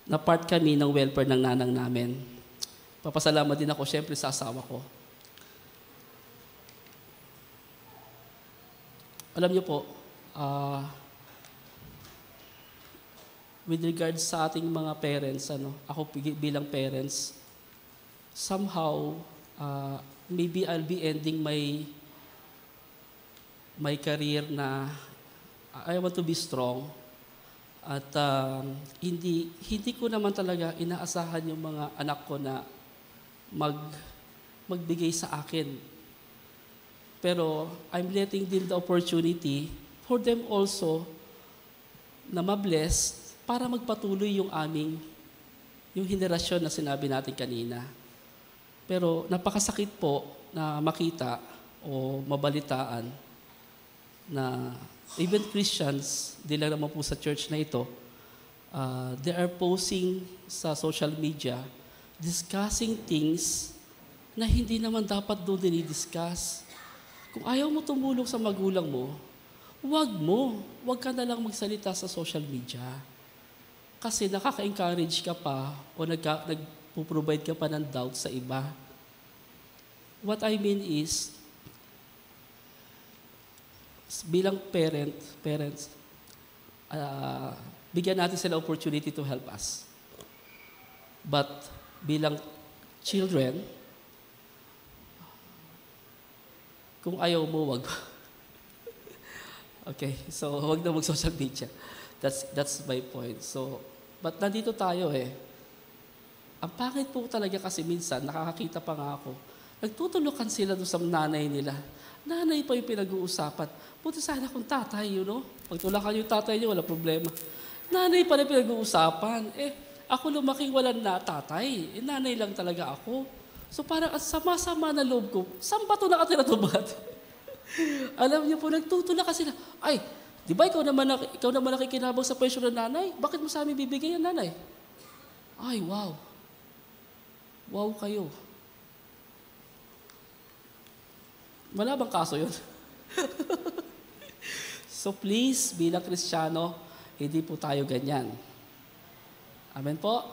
Speaker 5: na part kami ng welfare ng nanang namin. Papasalamat din ako siyempre sa asawa ko. Alam niyo po, with regards sa ating mga parents, ako bilang parents, somehow, maybe I'll be ending my career na I want to be strong. At hindi ko naman talaga inaasahan yung mga anak ko na magbigay sa akin. Pero I'm letting them the opportunity for them also na ma-bless para magpatuloy yung henerasyon na sinabi natin kanina. Pero napakasakit po na makita o mabalitaan na even Christians, di lang naman po sa church na ito, they are posting sa social media, discussing things na hindi naman dapat doon dinidiscuss. Kung ayaw mo tumulong sa magulang mo, wag ka na lang magsalita sa social media. Kasi nakaka-encourage ka pa o puprovide ka pa ng doubt sa iba. What I mean is, bilang parents, bigyan natin sila opportunity to help us. But bilang children, kung ayaw mo, wag. Okay, so wag na mag-social media. That's my point. So, but nandito tayo eh. Ang pangit po talaga kasi minsan, nakakakita pa nga ako, nagtutulukan sila doon sa nanay nila. Nanay pa yung pinag-uusapan. Buti sana kung tatay, pagtulakan yung tatay niyo, wala problema. Nanay pa rin pinag-uusapan. Ako lumaking walang na tatay. Nanay lang talaga ako. So parang sama-sama na loob ko, saan ba ito nakatira ito ba? Alam niyo po, nagtutulak sila. Ay, di ba ikaw naman nakikinabang sa presyo ng nanay? Bakit mo sa amin bibigay yan, nanay? Ay, wow. Wow kayo. Wala bang kaso yun? So please, bilang Kristiyano, hindi po tayo ganyan. Amen po?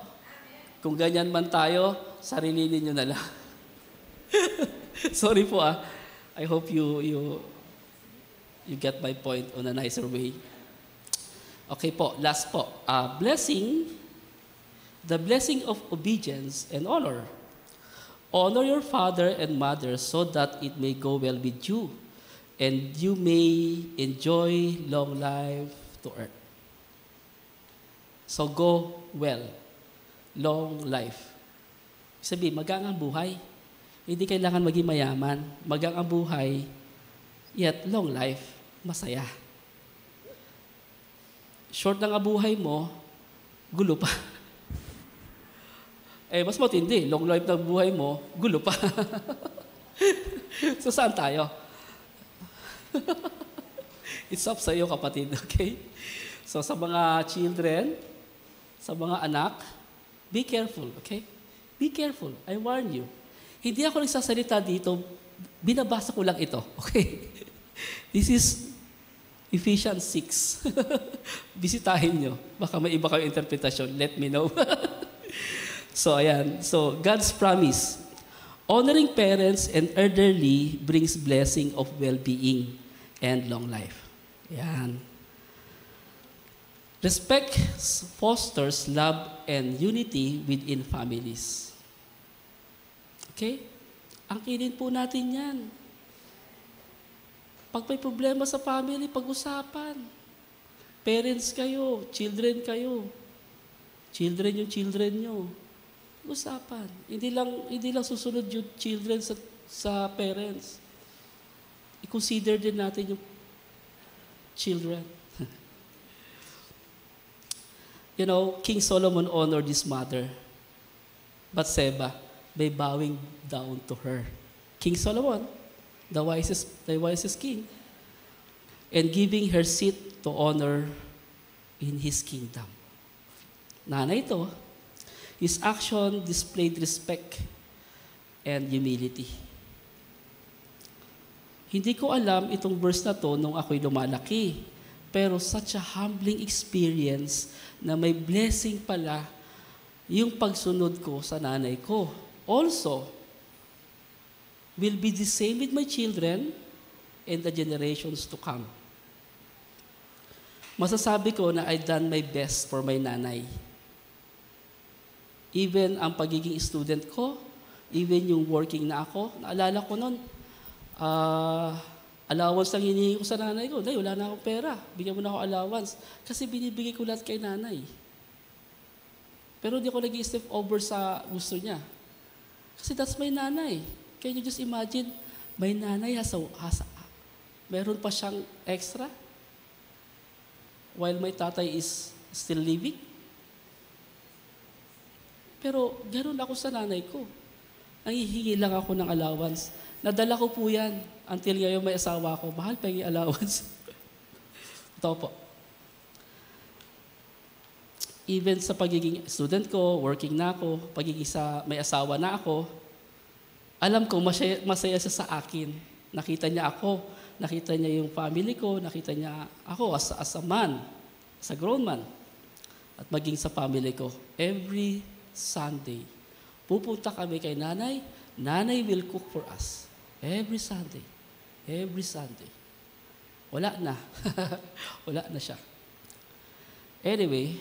Speaker 5: Kung ganyan man tayo, sarili ninyo na lang. Sorry po I hope you get my point on a nicer way. Okay po, last po. The blessing of obedience and honor. Honor your father and mother so that it may go well with you and you may enjoy long life to earth. So go well. Long life. Sabihin, magang ang buhay. Hindi kailangan maging mayaman. Magang ang buhay, yet long life, masaya. Short lang ang buhay mo, gulo pa. Mas matindi, long life ng buhay mo, gulo pa. So saan tayo? It's up sa iyo, kapatid, okay? So sa mga children, sa mga anak, be careful, okay? Be careful. I warn you. Hindi ako nagsasalita dito, binabasa ko lang ito, okay? This is Ephesians 6. Bisitahin nyo. Baka may iba kayong interpretasyon. Let me know. So, ayan. So, God's promise. Honoring parents and elderly brings blessing of well-being and long life. Ayan. Respect fosters love and unity within families. Okay? Angkinin po natin yan. Pag may problema sa family, pag-usapan. Parents kayo, children kayo. Children yung children nyo. Pag-usapan. Hindi lang susunod yung children sa parents. I-consider din natin yung children. King Solomon honored his mother, Bathsheba, by bowing down to her. King Solomon, the wisest king, and giving her seat to honor in his kingdom. Nanay ito, his action displayed respect and humility. Hindi ko alam itong verse na to nung ako'y lumalaki, pero such a humbling experience na may blessing pala yung pagsunod ko sa nanay ko. Also, will be the same with my children and the generations to come. Masasabi ko na I've done my best for my nanay. Even ang pagiging student ko, even yung working na ako, naalala ko noon, allowance lang hinihingi ko sa nanay ko. Dahil wala na akong pera. Bigyan mo na ako allowance. Kasi binibigay ko lahat kay nanay. Pero hindi ako nag-i-step over sa gusto niya. Kasi that's my nanay. Can you just imagine, my nanay meron pa siyang extra while my tatay is still living? Pero ganoon ako sa nanay ko. Nangihingi lang ako ng allowance. Nadala ko po yan until ngayon may asawa ko. Mahal pa yung allowance. Ito po. Even sa pagiging student ko, working na ako, pagiging may asawa na ako, alam ko masaya siya sa akin. Nakita niya ako, nakita niya yung family ko, nakita niya ako as a man, as a grown man. At maging sa family ko, every Sunday, Pupunta kami kay nanay. Nanay will cook for us. Every Sunday. Every Sunday. Wala na. Wala na siya. Anyway,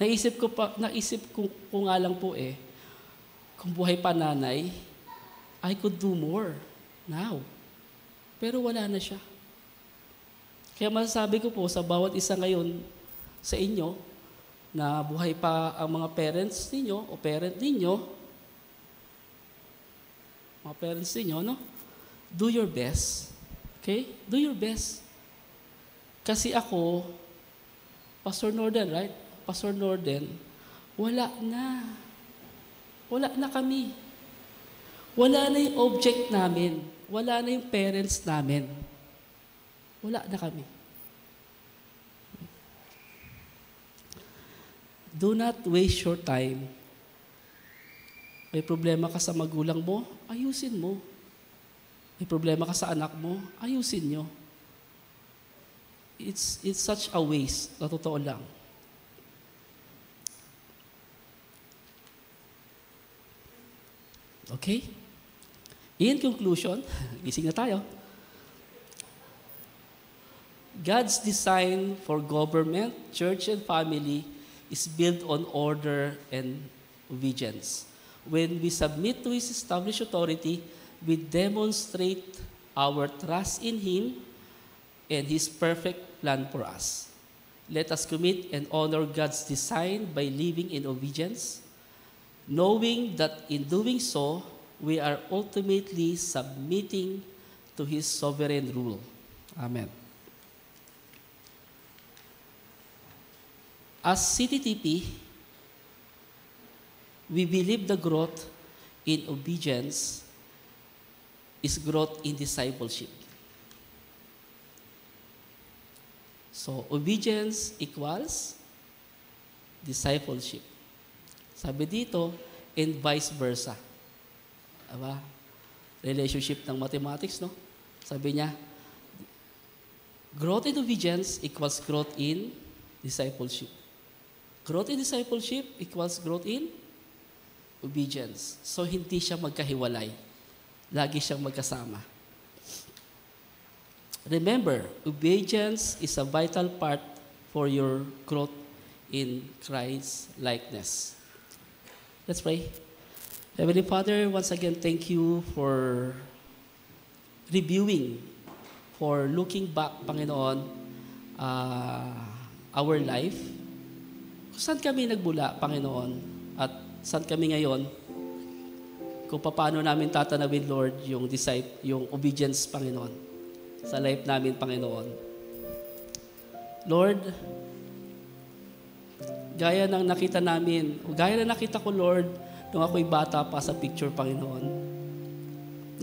Speaker 5: naisip ko nga lang po kung buhay pa nanay, I could do more now. Pero wala na siya. Kaya masasabi ko po sa bawat isa ngayon sa inyo, na buhay pa ang mga parents ninyo o parent ninyo, mga parents ninyo, no? Do your best. Okay? Do your best. Kasi ako, Pastor Norden, right? Pastor Norden, wala na. Wala na kami. Wala na yung object namin. Wala na yung parents namin. Wala na kami. Do not waste your time. May problema ka sa magulang mo, ayusin mo. May problema ka sa anak mo, ayusin nyo. It's such a waste, na totoo lang. Okay? In conclusion, gising na tayo. God's design for government, church, and family is built on order and obedience. When we submit to His established authority, we demonstrate our trust in Him and His perfect plan for us. Let us commit and honor God's design by living in obedience, knowing that in doing so, we are ultimately submitting to His sovereign rule. Amen. As CTTP, we believe the growth in obedience is growth in discipleship. So, obedience equals discipleship. Sabi dito, and vice versa. Aba? Relationship ng mathematics, no? Sabi niya, growth in obedience equals growth in discipleship. Growth in discipleship equals growth in obedience. So, hindi siya magkahiwalay. Lagi siyang magkasama. Remember, obedience is a vital part for your growth in Christ's likeness. Let's pray. Heavenly Father, once again, thank you for reviewing, for looking back, Panginoon, our life. Saan kami nagbula, Panginoon, at saan kami ngayon, kung paano namin tatanawin, Lord, yung obedience, Panginoon, sa life namin, Panginoon. Lord, gaya ng nakita namin, gaya na nakita ko, Lord, nung ako'y bata pa sa picture, Panginoon.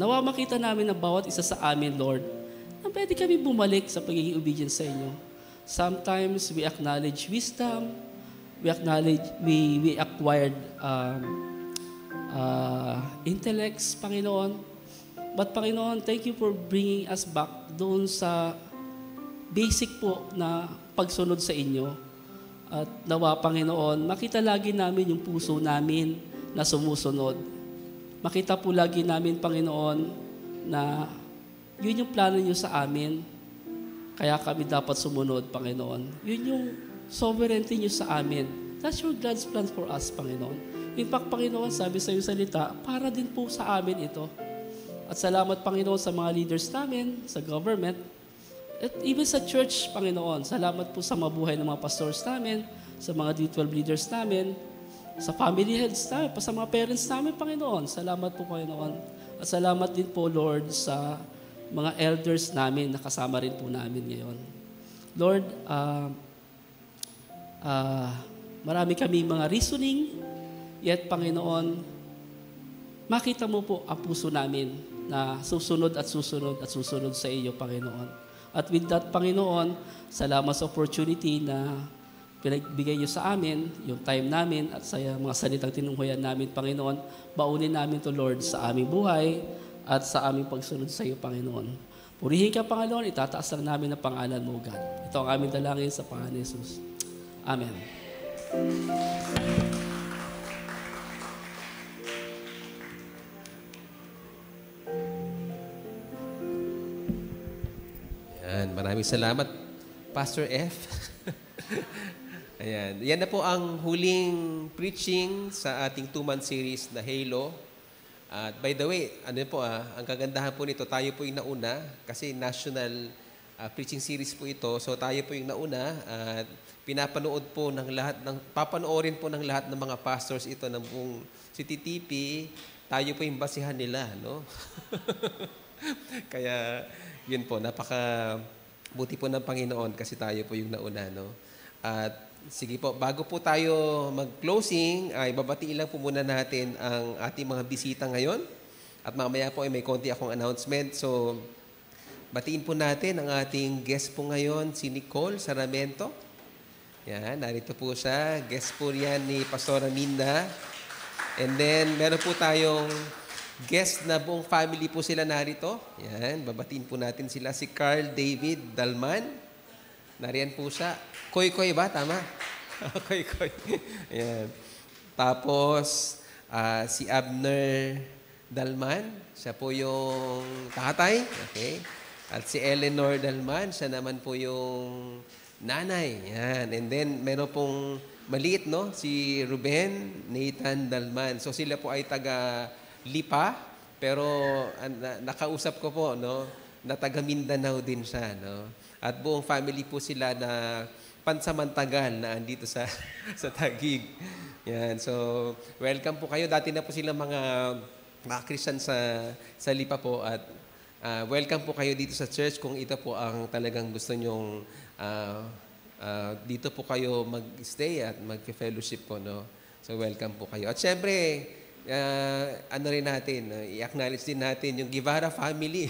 Speaker 5: Nawa makita namin ng bawat isa sa amin, Lord, na pwede kami bumalik sa pagiging obedient sa inyo. Sometimes we acknowledge wisdom, we acquired intellects, Panginoon. But Panginoon, thank you for bringing us back doon sa basic po na pagsunod sa inyo. At nawa, Panginoon, makita lagi namin yung puso namin na sumusunod. Makita po lagi namin, Panginoon, na yun yung plano niyo sa amin. Kaya kami dapat sumunod, Panginoon. Yun yung sovereignty niyo sa amin. That's your God's plan for us, Panginoon. In fact, Panginoon, sabi sa iyong salita, para din po sa amin ito. At salamat, Panginoon, sa mga leaders namin, sa government, at even sa church, Panginoon. Salamat po sa mabuhay ng mga pastors namin, sa mga D12 leaders namin, sa family heads namin, sa mga parents namin, Panginoon. Salamat po, Panginoon. At salamat din po, Lord, sa mga elders namin na kasama rin po namin ngayon. Lord, marami kami mga reasoning, yet, Panginoon, makita mo po ang puso namin na susunod at susunod at susunod sa iyo, Panginoon. At with that, Panginoon, salamat sa opportunity na pinagbigay niyo sa amin, yung time namin at sa mga salitang tinunghayan namin, Panginoon, baunin namin to, Lord, sa aming buhay at sa aming pagsunod sa iyo, Panginoon. Purihin ka, Panginoon, itataas lang namin ang pangalan mo, God. Ito ang aming dalangin sa pangalan ni Jesus. Amen.
Speaker 6: Maraming salamat, Pastor F. Ayan. Yan na po ang huling preaching sa ating 2-month series na Halo. At by the way, ang kagandahan po nito, tayo po yung nauna kasi national preaching series po ito. So tayo po yung nauna at pinapanood po ng lahat, papanoorin po ng lahat ng mga pastors ito ng buong CTTP. Tayo po yung basihan nila, no? Kaya yun po, buti po ng Panginoon kasi tayo po yung nauna, no? At sige po, bago po tayo mag-closing, ay babatiin lang po muna natin ang ating mga bisita ngayon. At mamaya po ay may konti akong announcement. So, batiin po natin ang ating guest po ngayon, si Nicole Saramento. Yan, narito po siya. Guest po yan ni Pastora Minda. And then, meron po tayong guest na buong family po sila narito. Yan, babatiin po natin sila. Si Carl David Dalman. Nariyan po siya. Koy-koy ba? Tama? Koy-koy. Yan. Tapos, si Abner Dalman. Siya po yung tatay. Okay. At si Eleanor Dalman. Siya naman po yung nanay. Yan. And then, meron pong maliit, no? Si Ruben Nathan Dalman. So, sila po ay taga-Lipa. Pero, nakausap ko po, no? Na taga-Mindanao din siya, no? At buong family po sila na pansamantagal na andito sa Taguig. Yan. So, welcome po kayo. Dati na po sila mga Christian sa Lipa po. At welcome po kayo dito sa church kung ito po ang talagang gusto nyong dito po kayo mag-stay at mag-fellowship po, no? So, welcome po kayo. At syempre, rin natin, i-acknowledge din natin yung Guevara family.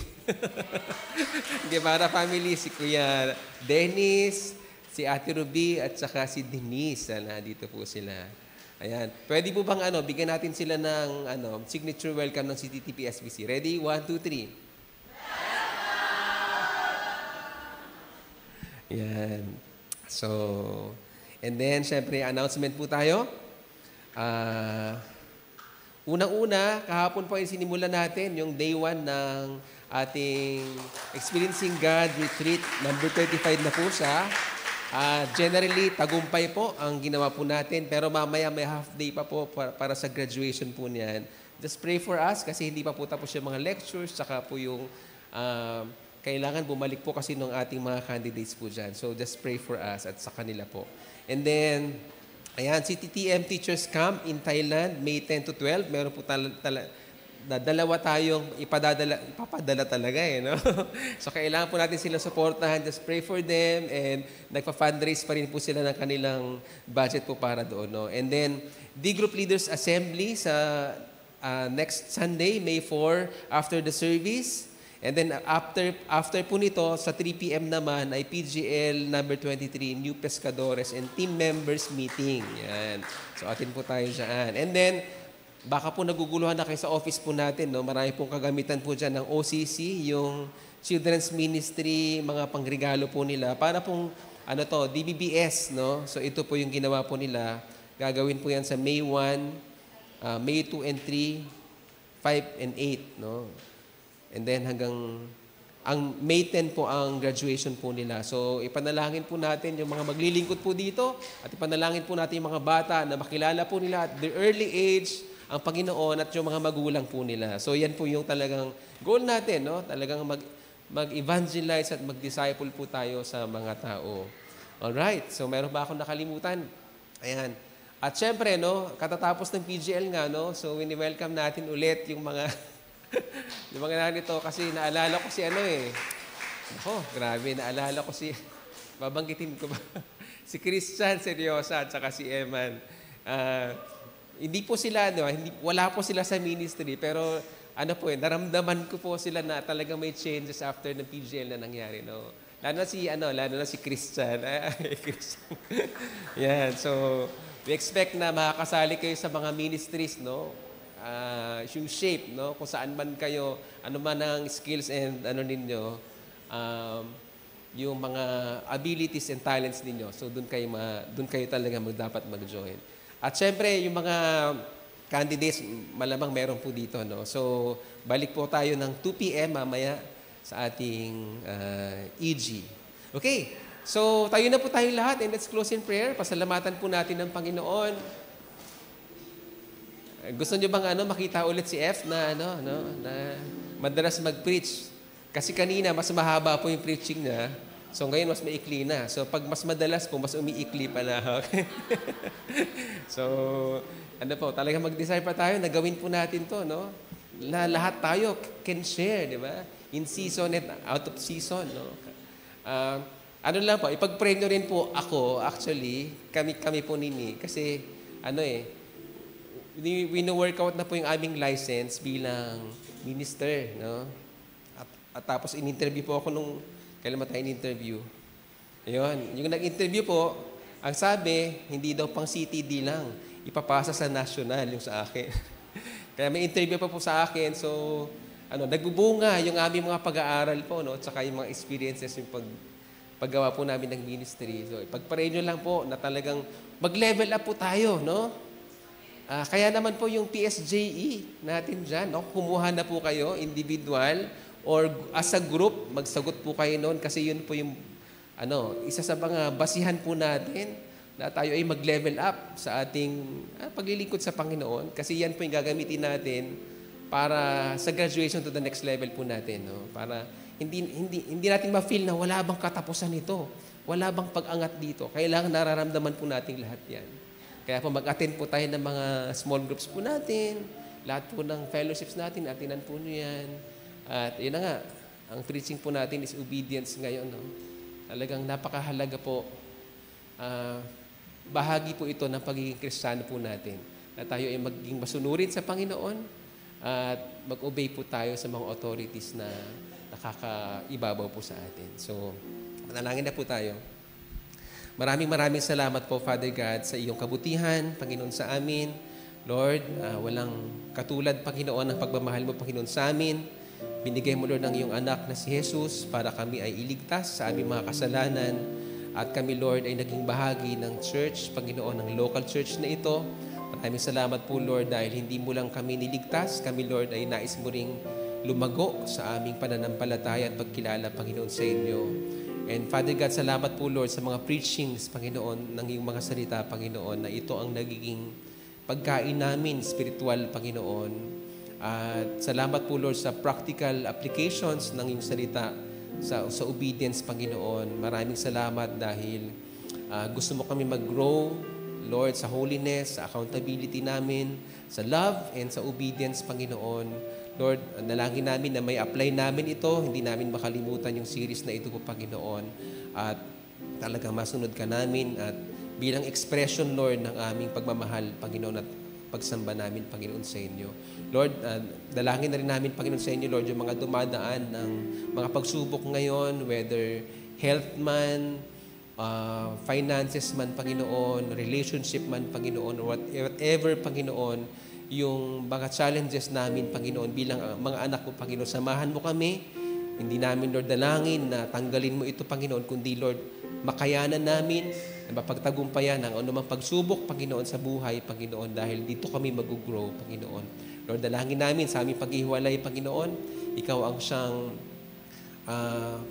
Speaker 6: Guevara family, si Kuya Dennis, si Ate Ruby, at saka si Denise. Dito po sila. Ayan. Pwede po bang bigyan natin sila ng signature welcome ng CTTP SBC. Ready? 1, 2, 3. Ayan. So, and then, syempre, announcement po tayo. Unang-una, kahapon po ay sinimulan natin yung day 1 ng ating Experiencing God Retreat. Number 35 na po siya. Generally, tagumpay po ang ginawa po natin. Pero mamaya may half day pa po para sa graduation po niyan. Just pray for us kasi hindi pa po tapos yung mga lectures. Saka po yung kailangan bumalik po kasi ng ating mga candidates po dyan. So just pray for us at sa kanila po. And then, ayan, CTTM Teachers Camp in Thailand, May 10 to 12. Meron po dalawa tayong ipapadala talaga no? So, kailangan po natin silang supportahan. Just pray for them and nagpa-fundraise pa rin po sila ng kanilang budget po para doon, no? And then, D-Group Leaders Assembly sa next Sunday, May 4, after the service. And then after po nito, sa 3 p.m. naman ay PGL number 23, New Pescadores and team members meeting. Yan. So atin po tayo dyan. And then, baka po naguguluhan na kayo sa office po natin. No? Marami pong kagamitan po dyan ng OCC, yung Children's Ministry, mga pangregalo po nila. Para pong, DBBS. No? So ito po yung ginawa po nila. Gagawin po yan sa May 1, May 2 and 3, 5 and 8. No? And then ang May 10 po ang graduation po nila. So ipanalangin po natin yung mga maglilingkod po dito at ipanalangin po natin yung mga bata na makilala po nila at their early age, ang Panginoon at yung mga magulang po nila. So yan po yung talagang goal natin, no? Talagang mag-evangelize at mag-disciple po tayo sa mga tao. Alright, so meron ba akong nakalimutan? Ayan. At syempre, no, katatapos ng PGL nga, no? So wini-welcome natin ulit yung mga yung mga narito kasi naalala ko si grabe, naalala ko babanggitin ko ba? Si Christian Seryosa at saka si Eman. Hindi po sila, wala po sila sa ministry, pero naramdaman ko po sila na talaga may changes after ng PGL na nangyari, no? Lalo na si Christian. Christian. Yan, so we expect na makakasali kayo sa mga ministries, no? Yung shape, no? Kung saan man kayo, ano man ang skills and ninyo, yung mga abilities and talents ninyo. So doon kayo talaga dapat mag-join. At syempre, yung mga candidates, malamang meron po dito, no? So balik po tayo ng 2 p.m. mamaya sa ating EG. Okay, so tayo na po tayo lahat and let's close in prayer. Pasalamatan po natin ng Panginoon. Gusto niyo bang makita ulit si F na na madalas mag-preach? Kasi kanina mas mahaba po yung preaching niya. So ngayon mas maikli na. So pag mas madalas po, mas umiikli pa na. Okay? So talagang mag-desire pa tayo na gawin po natin to, no? Na lahat tayo can share, di ba? In season and out of season, no? Lang po, ipag-pray nyo rin po ako, actually, kami po nini. Kasi, wino-workout na po yung aming license bilang minister, no? At tapos in-interview po ako nung, kailan tayo in-interview? Ayun, yung nag-interview po, ang sabi, hindi daw pang CTD lang, ipapasa sa national yung sa akin. Kaya may interview pa po sa akin, so, nagbubunga yung aming mga pag-aaral po, no? At saka yung mga experiences, yung paggawa po namin ng ministry. So, ipag-pray nyo lang po na talagang mag-level up po tayo, no? Kaya naman po yung PSJE natin dyan, no? Kumuha na po kayo, individual, or as a group, magsagot po kayo noon kasi yun po yung, isa sa mga basihan po natin na tayo ay mag-level up sa ating paglilingkod sa Panginoon kasi yan po yung gagamitin natin para sa graduation to the next level po natin, no? Para hindi natin ma-feel na wala bang katapusan nito, wala bang pag-angat dito. Kailangan nararamdaman po natin lahat yan. Kaya po mag-attend po tayo ng mga small groups po natin, lahat po ng fellowships natin, atinan po nyo yan. At yun na nga, ang preaching po natin is obedience ngayon, no? Talagang napakahalaga po. Bahagi po ito ng pagiging Kristiyano po natin. Na tayo ay maging masunurin sa Panginoon at mag-obey po tayo sa mga authorities na nakakaibabaw po sa atin. So, manalangin na po tayo. Maraming salamat po, Father God, sa iyong kabutihan, Panginoon, sa amin. Lord, walang katulad, Panginoon, ng pagmamahal mo, Panginoon, sa amin. Binigay mo, Lord, ang iyong anak na si Jesus para kami ay iligtas sa aming mga kasalanan. At kami, Lord, ay naging bahagi ng church, Panginoon, ng local church na ito. Maraming salamat po, Lord, dahil hindi mo lang kami niligtas. Kami, Lord, ay nais mo ring lumago sa aming pananampalataya at pagkilala, Panginoon, sa inyo. And Father God, salamat po, Lord, sa mga preachings, Panginoon, ng iyong mga salita, Panginoon, na ito ang nagiging pagkain namin, spiritual, Panginoon. At salamat po, Lord, sa practical applications ng iyong salita sa obedience, Panginoon. Maraming salamat dahil gusto mo kami mag-grow, Lord, sa holiness, sa accountability namin, sa love, and sa obedience, Panginoon. Lord, nalangin namin na may apply namin ito, hindi namin makalimutan yung series na ito po, Panginoon. At talagang masunod ka namin at bilang expression, Lord, ng aming pagmamahal, Panginoon, at pagsamba namin, Panginoon, sa inyo. Lord, dalangin na rin namin, Panginoon, sa inyo, Lord, yung mga dumadaan ng mga pagsubok ngayon, whether health man, finances man, Panginoon, relationship man, Panginoon, or whatever, Panginoon, yung mga challenges namin, Panginoon, bilang mga anak mo, Panginoon, samahan mo kami. Hindi namin, Lord, dalangin na tanggalin mo ito, Panginoon, kundi, Lord, makayanan namin na mapagtagumpayan ang anumang pagsubok, Panginoon, sa buhay, Panginoon, dahil dito kami mag-grow, Panginoon. Lord, dalangin namin sa aming paghihiwalay, Panginoon, ikaw ang siyang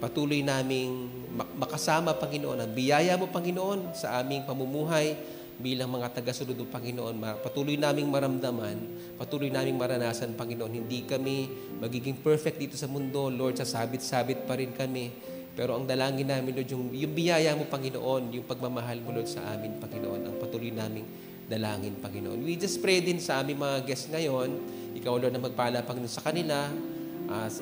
Speaker 6: patuloy naming makasama, Panginoon, ang biyaya mo, Panginoon, sa aming pamumuhay, bilang mga taga-sunod ng Panginoon, patuloy naming maramdaman, patuloy naming maranasan, Panginoon. Hindi kami magiging perfect dito sa mundo, Lord, sasabit-sabit pa rin kami. Pero ang dalangin namin, Lord, yung biyaya mo, Panginoon, yung pagmamahal mo, Lord, sa amin, Panginoon, ang patuloy naming dalangin, Panginoon. We just pray din sa aming mga guests ngayon, ikaw, Lord, na magpala, Panginoon, sa kanila,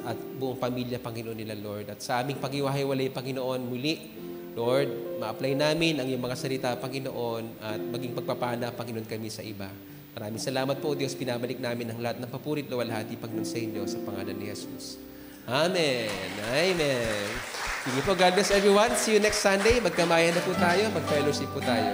Speaker 6: at buong pamilya, Panginoon nila, Lord. At sa aming pag-iwahiwalay, Panginoon, muli, Lord, ma-apply namin ang iyong mga salita, Panginoon, at maging pagpapala, Panginoon, kami sa iba. Maraming salamat po, Diyos. Pinabalik namin ang lahat ng papurit, luwalhati, Panginoon, sa inyo, sa pangalan ni Jesus. Amen. Amen. Sige po, God bless everyone. See you next Sunday. Magkamayan na po tayo. Mag-fellowship po tayo.